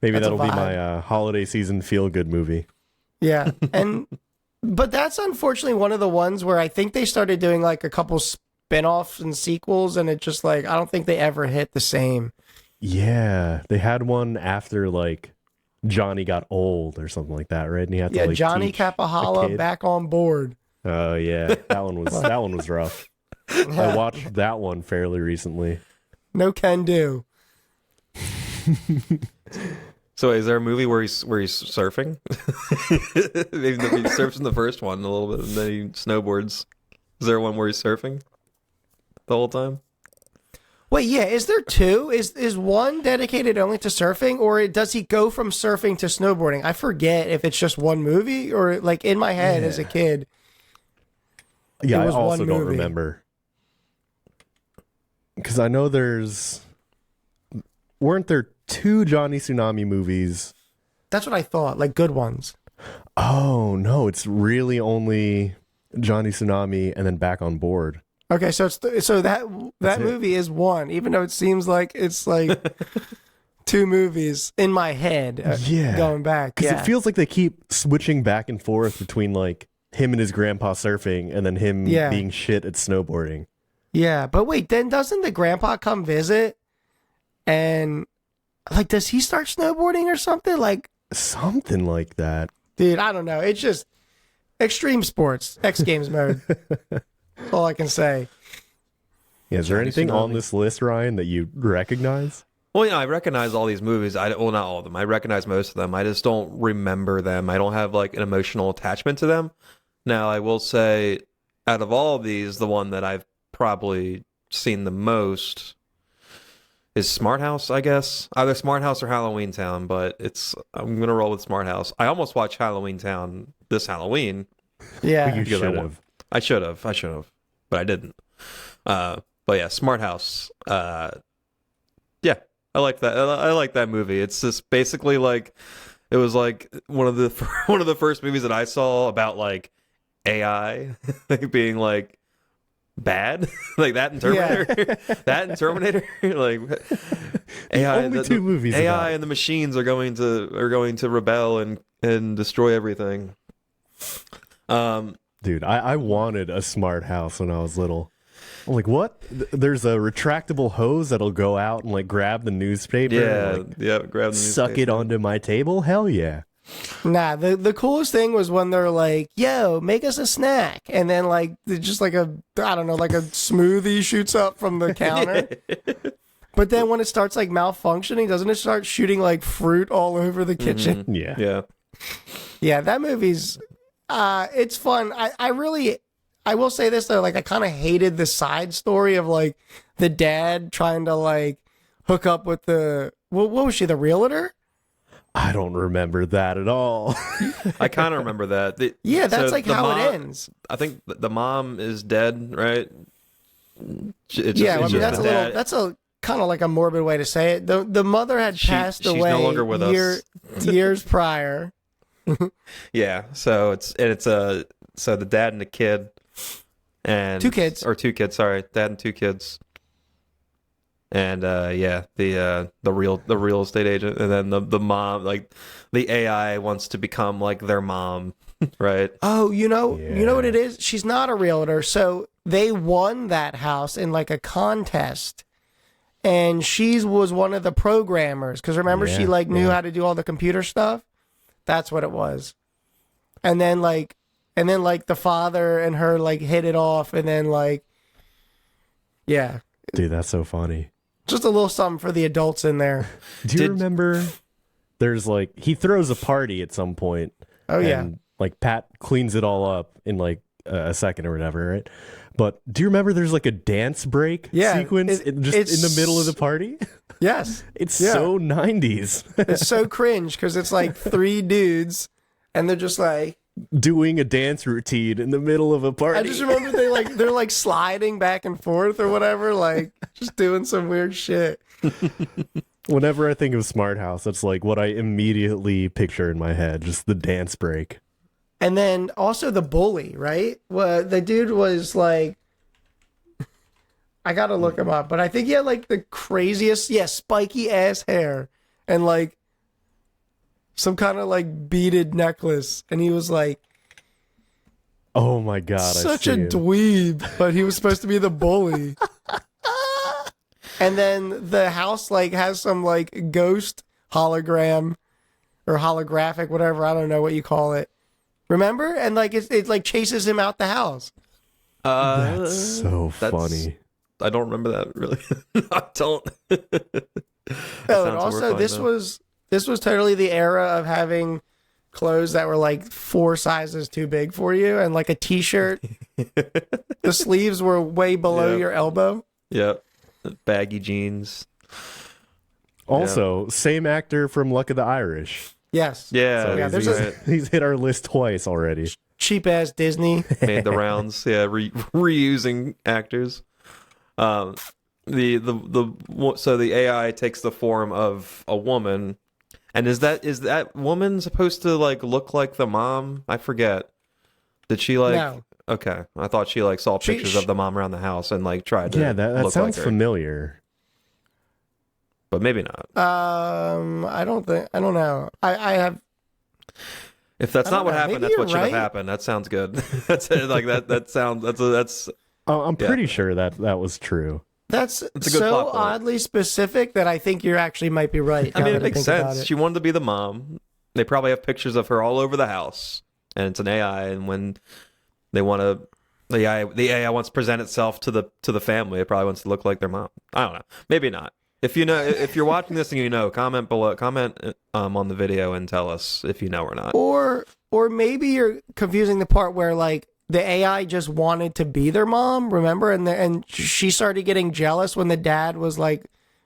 Maybe That's a that'll be vibe. my holiday season feel good movie. Yeah. But that's unfortunately one of the ones where I think they started doing like a couple spin-offs and sequels, and it just like, I don't think they ever hit the same. Yeah, they had one after like Johnny got old or something like that, right? And he had Yeah, to like Johnny teach a Capahala kid. back on board. Oh yeah, that one was rough. I watched that one fairly recently. No can do. So is there a movie where he's surfing? Maybe he surfs in the first one a little bit, and then he snowboards. Is there one where he's surfing the whole time? Wait, yeah, is there two? Is one dedicated only to surfing, or does he go from surfing to snowboarding? I forget if it's just one movie, or like in my head as a kid. Yeah, it I was also one don't movie. remember. Because I know weren't there 2 Johnny Tsunami movies? That's what I thought, like good ones. Oh, no, it's really only Johnny Tsunami and then Back on Board. Okay, so that That's it. movie is one, even though it seems like it's like 2 movies in my head. Yeah. Going back. Because Yeah. it feels like they keep switching back and forth between like him and his grandpa surfing and then him Yeah. being shit at snowboarding. Yeah, but wait, then doesn't the grandpa come visit? And like, does he start snowboarding or something? Like, Something like that. dude, I don't know. It's just extreme sports, X Games mode. That's all I can say. Yeah, is there Johnny anything on Tsunami. this list, Ryan, that you recognize? Well, I recognize all these movies. Well, not all of them. I recognize most of them. I just don't remember them. I don't have like an emotional attachment to them. Now, I will say, out of all of these, the one that I've probably seen the most is Smart House, I guess. Either Smart House or Halloween Town, but I'm gonna roll with Smart House. I almost watched Halloween Town this Halloween. Yeah. You Because should have. I should have, but I didn't. But yeah, Smart House. Yeah, I like that. I like that movie. It's just basically like it was like one of the first movies that I saw about like AI being like bad, like that and Terminator. That and Terminator, like AI. Only 2 movies. AI about it. and the machines are going to rebel and destroy everything. Dude, I wanted a smart house when I was little. I'm like, what? There's a retractable hose that'll go out and like grab the newspaper and, like, grab the suck it newspaper. onto my table? Hell yeah. Nah, the coolest thing was when they're like, yo, make us a snack. And then like just like a smoothie shoots up from the counter. But then when it starts like malfunctioning, doesn't it start shooting like fruit all over the kitchen? Yeah. Yeah. Yeah, that movie's it's fun. I will say this though, like I kind of hated the side story of like the dad trying to like hook up with what was she, the realtor? I don't remember that at all. I kind of remember that. Yeah, that's So like the how mom- it ends. I think the mom is dead, right? Yeah, I mean that's a kind of like a morbid way to say it. The mother had passed she's away no longer with us. years prior. Yeah. So so the dad and the kid and 2 kids. or 2 kids. Sorry, dad and 2 kids. And yeah, the real estate agent, and then the mom, like the AI wants to become like their mom, right? Oh, you know what Yeah. it is? She's not a realtor. So they won that house in like a contest. And she was one of the programmers. Because remember, she Yeah, like knew yeah. how to do all the computer stuff. That's what it was. And then like the father and her like hit it off. And then like, yeah, Dude, that's so funny. just a little something for the adults in there. Do you remember there's like he throws a party at some point. Oh, yeah. And like Pat cleans it all up in like a second or whatever, right? But do you remember there's like a dance break sequence it's in the middle of the party? Yes. It's Yeah. so 90s. It's so cringe because it's like 3 dudes and they're just like, Doing a dance routine in the middle of a party. I just remember they're like sliding back and forth or whatever, like just doing some weird shit. Whenever I think of Smart House, that's like what I immediately picture in my head, just the dance break. And then also the bully, right? Well, the dude was like, I gotta look him up, but I think he had like the craziest, spiky ass hair and like some kind of like beaded necklace, and he was like Oh my god, such I a see him. dweeb, but he was supposed to be the bully. And then the house like has some like ghost hologram or holographic, whatever, I don't know what you call it. Remember? And like it like chases him out the house. That's so funny. I don't remember that really. I don't. Oh, and sounds also horrifying, this was totally the era of having clothes that were like 4 sizes too big for you, and like a t-shirt. The sleeves were way below Yeah. your elbow. Yeah. baggy jeans. Also, same actor from Luck of the Irish. Yes. Yeah, So Yeah, he's- there's he's hit our list twice already. Cheap ass Disney. made the rounds. Yeah, reusing actors. So the AI takes the form of a woman, and is that woman supposed to like look like the mom? I forget. Did she like? No. Okay, I thought she like saw pictures of the mom around the house and like tried to. Yeah, that look sounds like her. familiar. But maybe not. I don't know. I have. If that's I not don't what know. happened, Maybe that's what you're should have right. happened. That sounds good. That's it. Like that sounds. That's. Oh, I'm pretty sure that was true. That's a good so plot point. oddly specific that I think you actually might be right. I now mean, it that makes think about sense. it. She wanted to be the mom. They probably have pictures of her all over the house, and it's an AI. And when they want to, the AI wants to present itself to the family. It probably wants to look like their mom. I don't know. Maybe not. If you know, if you're watching this and you know, comment below. Comment on the video and tell us if you know or not. Or maybe you're confusing the part where like the AI just wanted to be their mom, remember? And she started getting jealous when the dad was like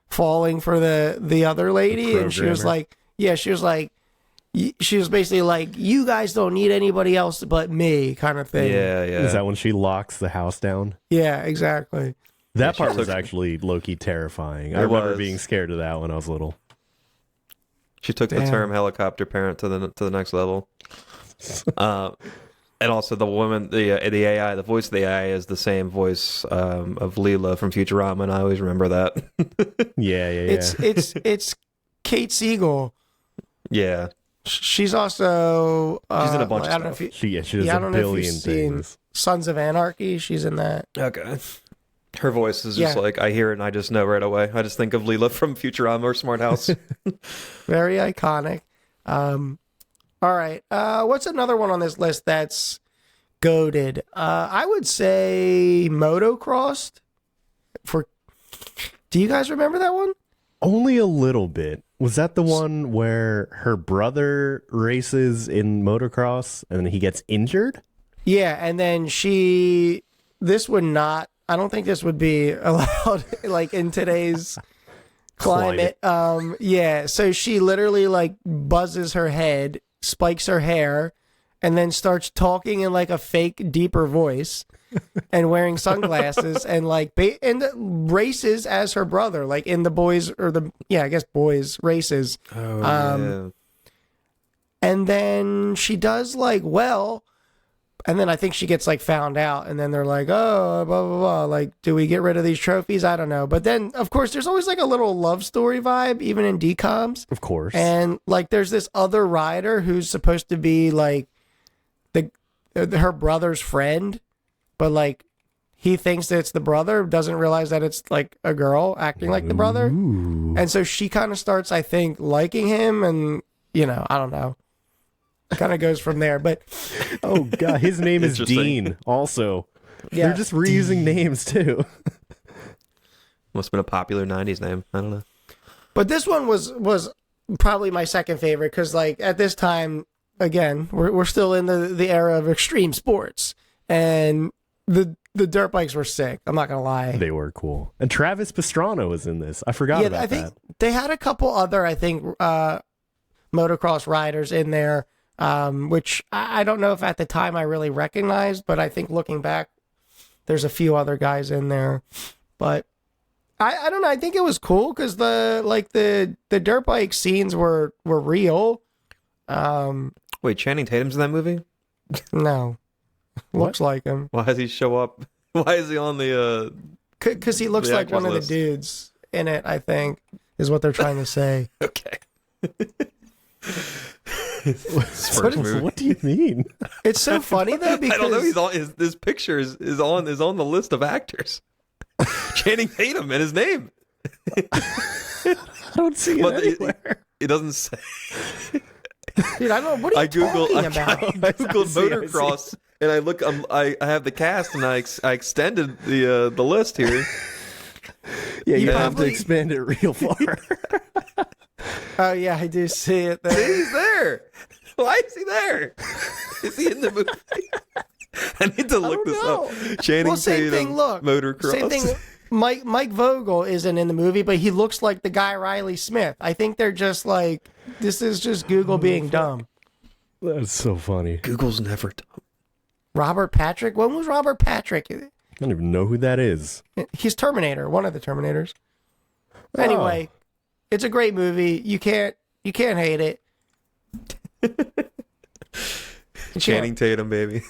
falling for the other lady, and she was programmer. like, she was basically like, you guys don't need anybody else but me, kind of thing. Yeah. Is that when she locks the house down? Yeah, exactly. That she part was took- actually low-key terrifying. I It remember was. being scared of that when I was little. She took the Damn. term helicopter parent to the next level. And also the woman, the AI, the voice of the AI is the same voice of Leela from Futurama, and I always remember that. Yeah. It's Kate Siegel. Yeah, She's also she's in a bunch I don't know of if stuff. you, she does Yeah, I a don't know if you've billion seen- things. Sons of Anarchy. She's in that. Okay. Her voice is just Yeah. like, I hear it and I just know right away. I just think of Leela from Futurama or Smart House. Very iconic. All right. What's another one on this list that's goated? I would say Motocrossed. Do you guys remember that one? Only a little bit. Was that the one where her brother races in motocross and he gets injured? Yeah, and then this would not, I don't think this would be allowed like in today's climate. Yeah, so she literally like buzzes her head, spikes her hair, and then starts talking in like a fake deeper voice and wearing sunglasses and like and races as her brother, like in the boys boys races. Oh, yeah. And then she does like well, and then I think she gets like found out, and then they're like, oh, blah blah blah. Like, do we get rid of these trophies? I don't know. But then, of course, there's always like a little love story vibe, even in DCOMs. Of course. And like, there's this other rider who's supposed to be like her brother's friend, but like he thinks that it's the brother, doesn't realize that it's like a girl acting like the brother. Ooh. And so she kind of starts, I think, liking him, and I don't know. Kind of goes from there, but Oh god, his name is Interesting. Dean. Also, yeah. they're just reusing names too. Must have been a popular 90s name. I don't know. But this one was probably my second favorite because, like, at this time, again, we're still in the era of extreme sports, and the dirt bikes were sick. I'm not gonna lie. They were cool. And Travis Pastrana was in this. I forgot about I think that. they had a couple other, motocross riders in there, which I don't know if at the time I really recognized, but I think looking back, there's a few other guys in there. But I don't know. I think it was cool because the dirt bike scenes were real. Wait, Channing Tatum's in that movie? No, looks like him Why does he show up? Why is he on the because he looks The like actors one of the list. dudes in it. I think is what they're trying to say. Okay. What do you mean? It's so funny though because I don't know. He's on his picture is on the list of actors. Channing Tatum and his name. I don't see it But anywhere. it doesn't say. dude, I don't know what are you talking about. I googled I see. motocross and I look. I have the cast and I extended the list here. Yeah, you You have to probably- expand it real far. Oh yeah, I do see it See, there. he's there. Why is he there? Is he in the movie? I need to look this know. up. Channing Well, same Tatum, thing. Look, motocross. same thing. Mike Vogel isn't in the movie, but he looks like the guy Riley Smith. I think they're just like, this is just Google being dumb. That's so funny. Google's never dumb. Robert Patrick? When was Robert Patrick? I don't even know who that is. He's Terminator, one of the Terminators. Anyway, it's a great movie. You can't hate it. Channing Tatum, baby.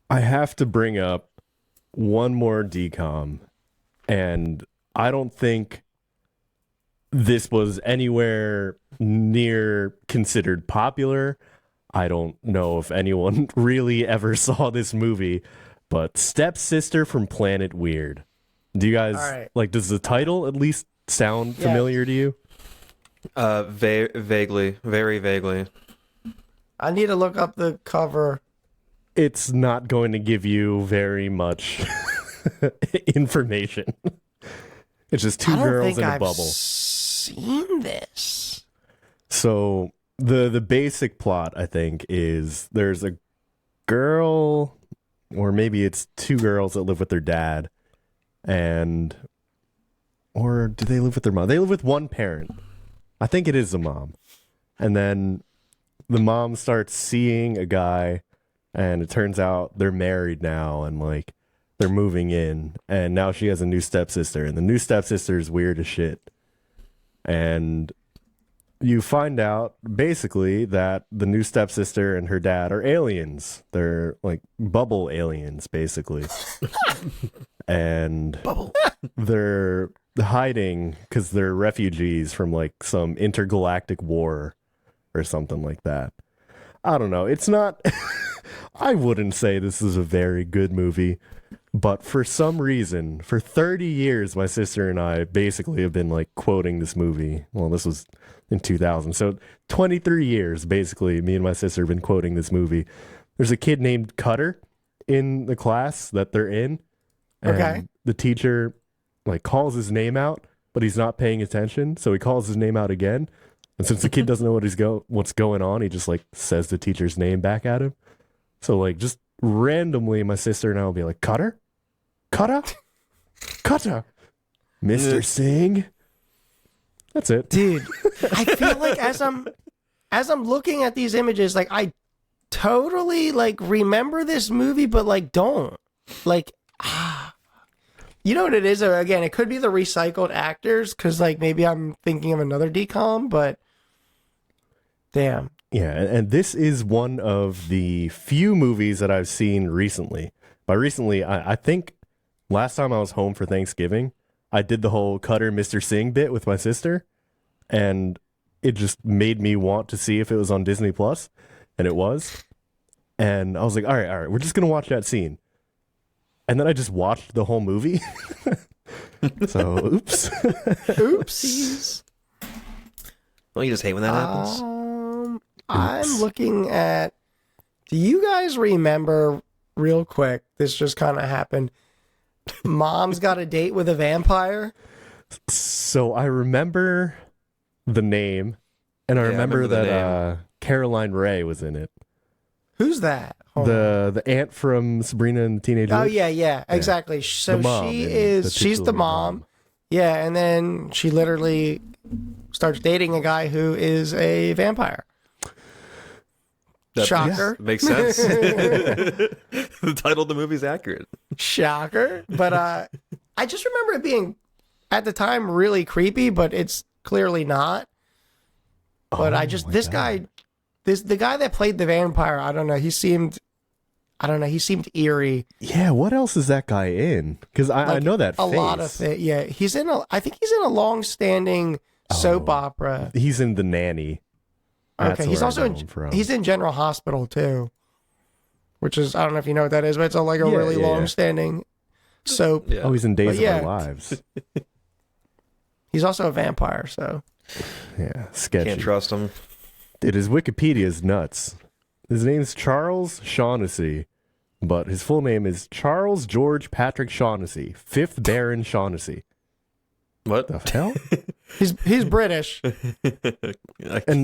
I have to bring up one more DCOM, and I don't think this was anywhere near considered popular. I don't know if anyone really ever saw this movie, but Stepsister from Planet Weird. Do you guys like? Does the title at least sound familiar to you? Vaguely, very vaguely. I need to look up the cover. It's not going to give you very much information. It's just two girls in a bubble. Seen this. So the basic plot, I think, is there's a girl, or maybe it's two girls that live with their dad, or do they live with their mom? They live with one parent. I think it is the mom. And then the mom starts seeing a guy, and it turns out they're married now, and like they're moving in, and now she has a new stepsister, and the new stepsister is weird as shit. And you find out basically that the new stepsister and her dad are aliens. They're like bubble aliens, basically. And they're hiding because they're refugees from like some intergalactic war or something like that. I don't know. It's not... I wouldn't say this is a very good movie, but for some reason, for 30 years, my sister and I basically have been like quoting this movie. Well, this was in 2000. So 23 years, basically, me and my sister have been quoting this movie. There's a kid named Cutter in the class that they're in. And the teacher like calls his name out, but he's not paying attention. So he calls his name out again. And since the kid doesn't know what's going on, he just like says the teacher's name back at him. So like just randomly, my sister and I will be like, Cutter? Cutter? Cutter? Mr. Singh? That's it. Dude, I feel like as I'm looking at these images, like I totally like remember this movie, but like don't. Like, you know what it is? Again, it could be the recycled actors, because like maybe I'm thinking of another DCOM, but damn. Yeah, and this is one of the few movies that I've seen recently. By recently, I think last time I was home for Thanksgiving, I did the whole Cutter Mr. Singh bit with my sister, and it just made me want to see if it was on Disney Plus, and it was. And I was like, all right, we're just going to watch that scene. And then I just watched the whole movie. So, oops. Oopsies. Well, you just hate when that happens. I'm looking at... Do you guys remember, real quick, this just kind of happened, Mom's Got a Date with a Vampire? So I remember the name, and I remember that Caroline Rhea was in it. Who's that? The aunt from Sabrina and the Teenage Witch? Oh, yeah, exactly. So she's the mom. Yeah, and then she literally starts dating a guy who is a vampire. Shocker. Yes, makes sense. The title of the movie is accurate. Shocker. But I just remember it being, at the time, really creepy, but it's clearly not. But the guy that played the vampire, I don't know, he seemed eerie. Yeah, what else is that guy in? Because I know that face. A lot of it, yeah. I think he's in a long-standing soap opera. He's in The Nanny. That's okay, he's also in General Hospital too, which is, I don't know if you know what that is, but it's really long-standing soap. Yeah. Oh, he's in Days of Our Lives. He's also a vampire, so yeah, sketchy. Can't trust him. Dude, his Wikipedia's nuts. His name's Charles Shaughnessy, but his full name is Charles George Patrick Shaughnessy, 5th Baron Shaughnessy. What the hell? He's British. and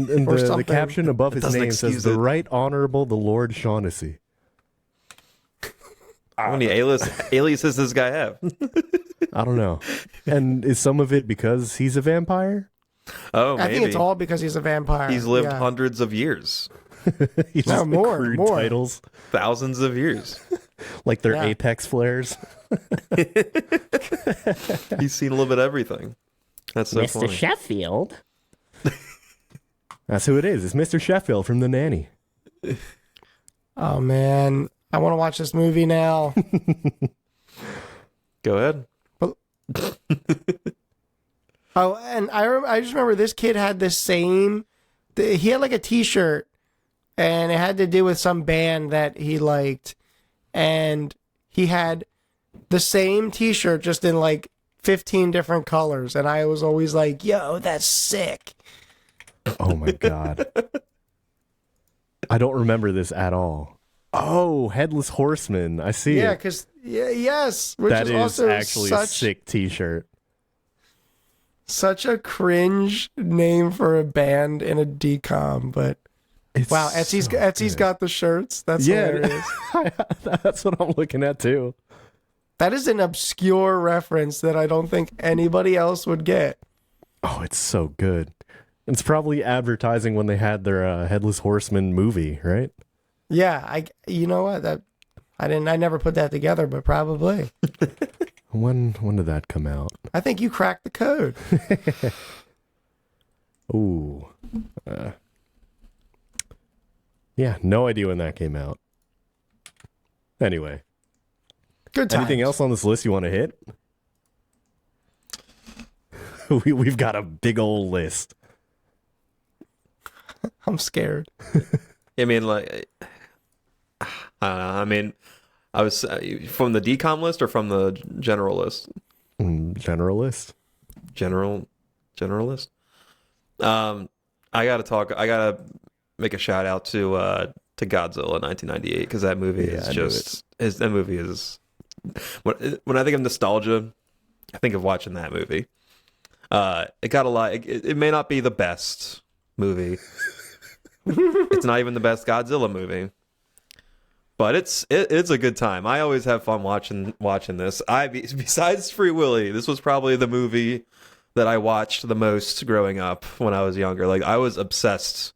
the caption above his name says, "The Right Honorable the Lord Shaughnessy." How many aliases does this guy have? I don't know. And is some of it because he's a vampire? Oh, I maybe. think it's all because he's a vampire. He's lived Yeah. hundreds of years. He's No, just more, accrued more. titles. Thousands of years. Like their Yeah. apex flares. He's seen a little bit of everything. That's so Mr. funny. Sheffield. That's who it is. It's Mr. Sheffield from The Nanny. Oh man, I want to watch this movie now. Go ahead. Oh, and I just remember this kid had the same. He had like a T-shirt, and it had to do with some band that he liked, and he had the same T-shirt just in like 15 different colors, and I was always like, "Yo, that's sick." Oh my God. I don't remember this at all. Oh, Headless Horseman. I see Yeah, it. because yes, which That is is also actually a such sick t-shirt. such a cringe name for a band in a DCOM, but It's wow, Etsy's so got the shirts. That's Yeah. hilarious. That's what I'm looking at too. That is an obscure reference that I don't think anybody else would get. Oh, it's so good. It's probably advertising when they had their Headless Horseman movie, right? Yeah, you know what? I never put that together, but probably. When did that come out? I think you cracked the code. Ooh. Yeah, no idea when that came out. Anyway, Good times. anything else on this list you want to hit? We've got a big old list. I'm scared. I mean, like, I don't know. I mean, I was from the DCOM list or from the general list? Generalist. Generalist. I gotta make a shout out to Godzilla 1998 because that movie Yeah, I knew that movie is when I think of nostalgia, I think of watching that movie. It got a lot. It may not be the best movie. It's not even the best Godzilla movie, but it's a good time. I always have fun watching this. Besides Free Willy, this was probably the movie that I watched the most growing up when I was younger. Like I was obsessed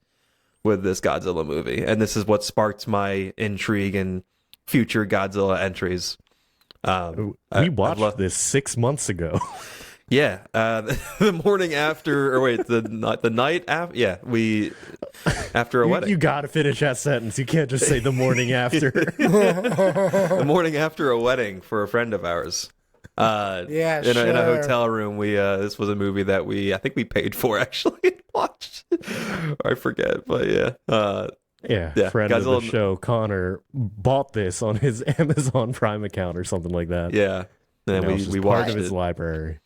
with this Godzilla movie, and this is what sparked my intrigue in future Godzilla entries. We watched this 6 months ago. Yeah, the morning after, or wait, the night after. Yeah, after a wedding. You got to finish that sentence. You can't just say the morning after. The morning after a wedding for a friend of ours. Yeah, in a sure. hotel room. We this was a movie that I think we paid for actually and watched. I forget, but yeah. Yeah, friend of Godzilla- the show, Connor, bought this on his Amazon Prime account or something like that. Yeah, and Now it's just we part watched of his it. library.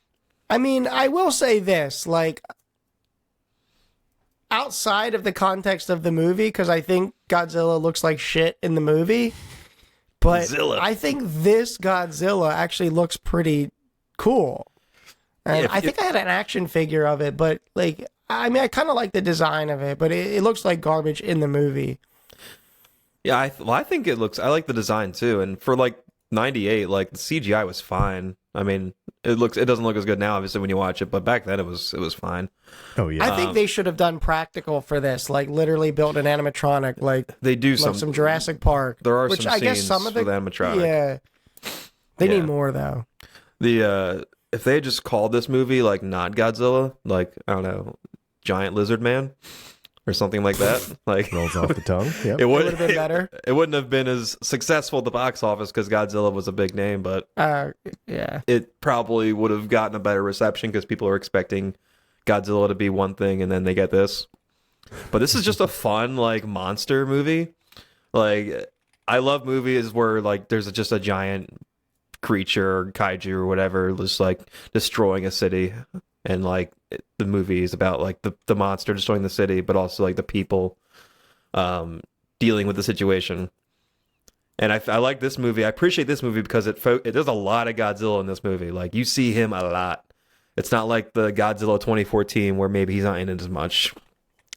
I mean, I will say this, like, outside of the context of the movie, because I think Godzilla looks like shit in the movie, but Godzilla. I think this Godzilla actually looks pretty cool. And Yeah, I think I had an action figure of it, but, like, I mean, I kind of like the design of it, but it looks like garbage in the movie. Yeah, I think it looks. I like the design too, and for like '98, like the CGI was fine. I mean, it doesn't look as good now, obviously, when you watch it, but back then it was fine. Oh, yeah. I think they should have done practical for this, like literally built an animatronic, like They do some Jurassic Park. There are which some I guess scenes some of the with animatronic. Yeah, they Yeah. need more though. The if they had just called this movie like not Godzilla, like I don't know, Giant Lizard Man or something like that, like Rolls off the tongue. Yep. it Would have been better. It wouldn't have been as successful at the box office because Godzilla was a big name, but Yeah. it probably would have gotten a better reception because people are expecting Godzilla to be one thing and then they get this. But this is just a fun like monster movie. Like I love movies where like there's just a giant creature or kaiju or whatever just like destroying a city, and like the movie is about like the monster destroying the city, but also like the people dealing with the situation. And I like this movie. I appreciate this movie because there's a lot of Godzilla in this movie. Like you see him a lot. It's not like the Godzilla 2014 where maybe he's not in it as much.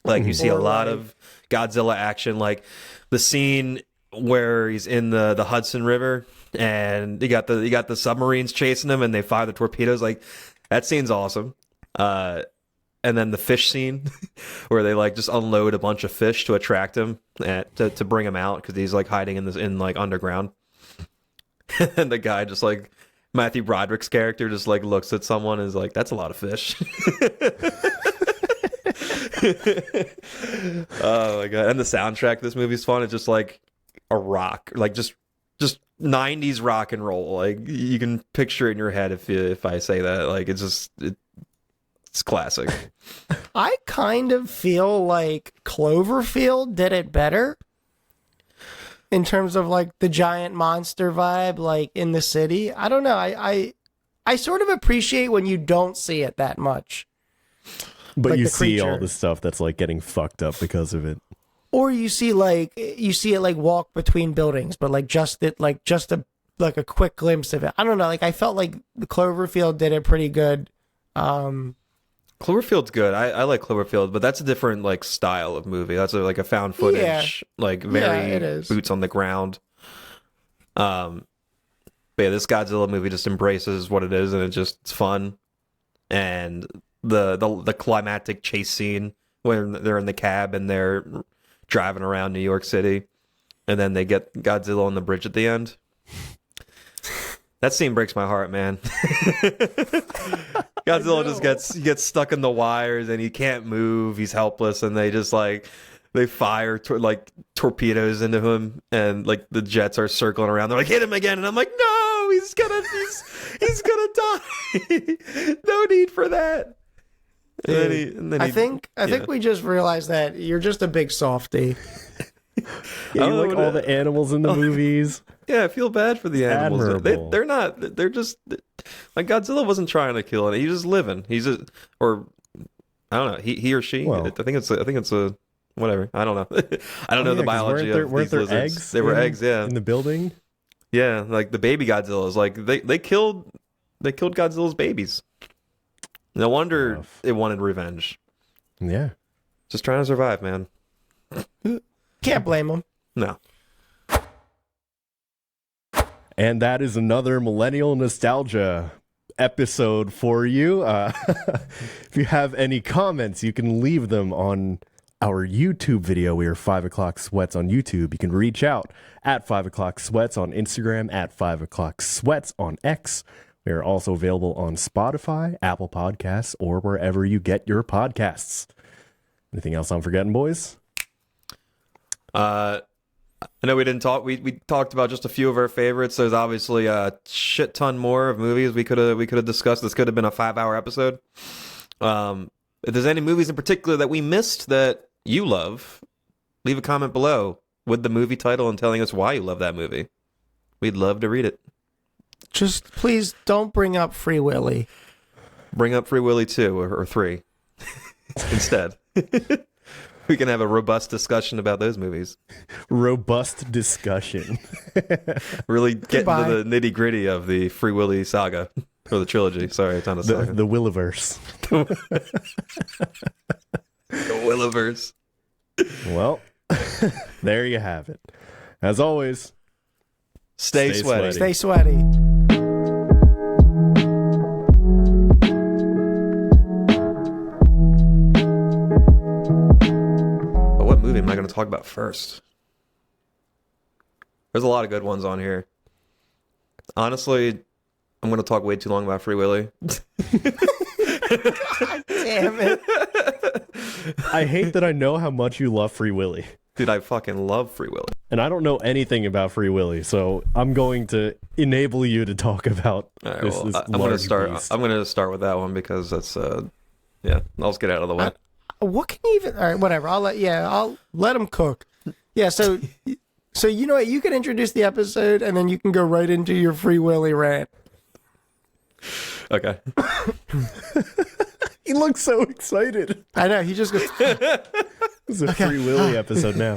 Like you see a lot of Godzilla action, like the scene where he's in the Hudson River and you got the submarines chasing him, and they fire the torpedoes. Like, that scene's awesome. And then the fish scene where they like just unload a bunch of fish to attract him and to bring him out because he's like hiding in like underground. And the guy just like Matthew Broderick's character just like looks at someone and is like, "That's a lot of fish." Oh my god! And the soundtrack of this movie's fun. It's just like a rock, like just 90s rock and roll. Like, you can picture it in your head if I say that. Like, it's classic. I kind of feel like Cloverfield did it better in terms of like the giant monster vibe, like in the city. I don't know. I sort of appreciate when you don't see it that much. But like you the see all creature. the stuff that's like getting fucked up because of it. Or you see it like walk between buildings, but like just a quick glimpse of it. I don't know. Like, I felt like the Cloverfield did it pretty good. Cloverfield's good. I like Cloverfield, but that's a different like style of movie. That's like a found footage, like very it is. boots on the ground. But yeah, this Godzilla movie just embraces what it is, and it's fun. And the climactic chase scene when they're in the cab and they're driving around New York City, and then they get Godzilla on the bridge at the end. That scene breaks my heart, man. Godzilla just gets stuck in the wires and he can't move. He's helpless, and they fire torpedoes into him, and like the jets are circling around. They're like, "Hit him again!" And I'm like, "No, he's gonna die. No need for that." I think we just realized that you're just a big softie. Yeah, you like all the animals in the movies. Yeah, I feel bad for the animals. Admirable. They're not. They're just like, Godzilla wasn't trying to kill it. He's just living. Or I don't know. He or she. Well, I think it's a whatever. I don't know. I don't know the biology weren't of there these lizards. eggs? They were eggs. Yeah, in the building. yeah. Like the baby Godzillas. Like they killed Godzilla's babies. No wonder it wanted revenge. Yeah. Just trying to survive, man. Can't blame them. No. And that is another Millennial Nostalgia episode for you. If you have any comments, you can leave them on our YouTube video. We are 5 o'clock sweats on YouTube. You can reach out at 5 o'clock sweats on Instagram, at 5 o'clock sweats on X. We are also available on Spotify, Apple Podcasts, or wherever you get your podcasts. Anything else I'm forgetting, boys? I know we didn't talk. We talked about just a few of our favorites. There's obviously a shit ton more of movies we could have discussed. This could have been a 5-hour episode. If there's any movies in particular that we missed that you love, leave a comment below with the movie title and telling us why you love that movie. We'd love to read it. Just please don't bring up Free Willy. Bring up Free Willy 2 or 3 instead. We can have a robust discussion about those movies. Robust discussion. Really get Goodbye. into the nitty gritty of the Free Willy saga or the trilogy. Sorry, it's not a saga. The Williverse. The Williverse. Well, there you have it. As always, Stay sweaty. Stay sweaty. But what movie am I going to talk about first? There's a lot of good ones on here. Honestly, I'm going to talk way too long about Free Willy. Damn it. I hate that I know how much you love Free Willy. Dude, I fucking love Free Willy. And I don't know anything about Free Willy, so I'm going to enable you to talk about All right, this, well, this I'm going to large start. beast. I'm going to start with that one because that's yeah. I'll just get out of the way. What can you even? All right, whatever. I'll let him cook. Yeah. So you know what? You can introduce the episode, and then you can go right into your Free Willy rant. Okay. He looks so excited. I know. He just goes. It's a Free Willy episode now.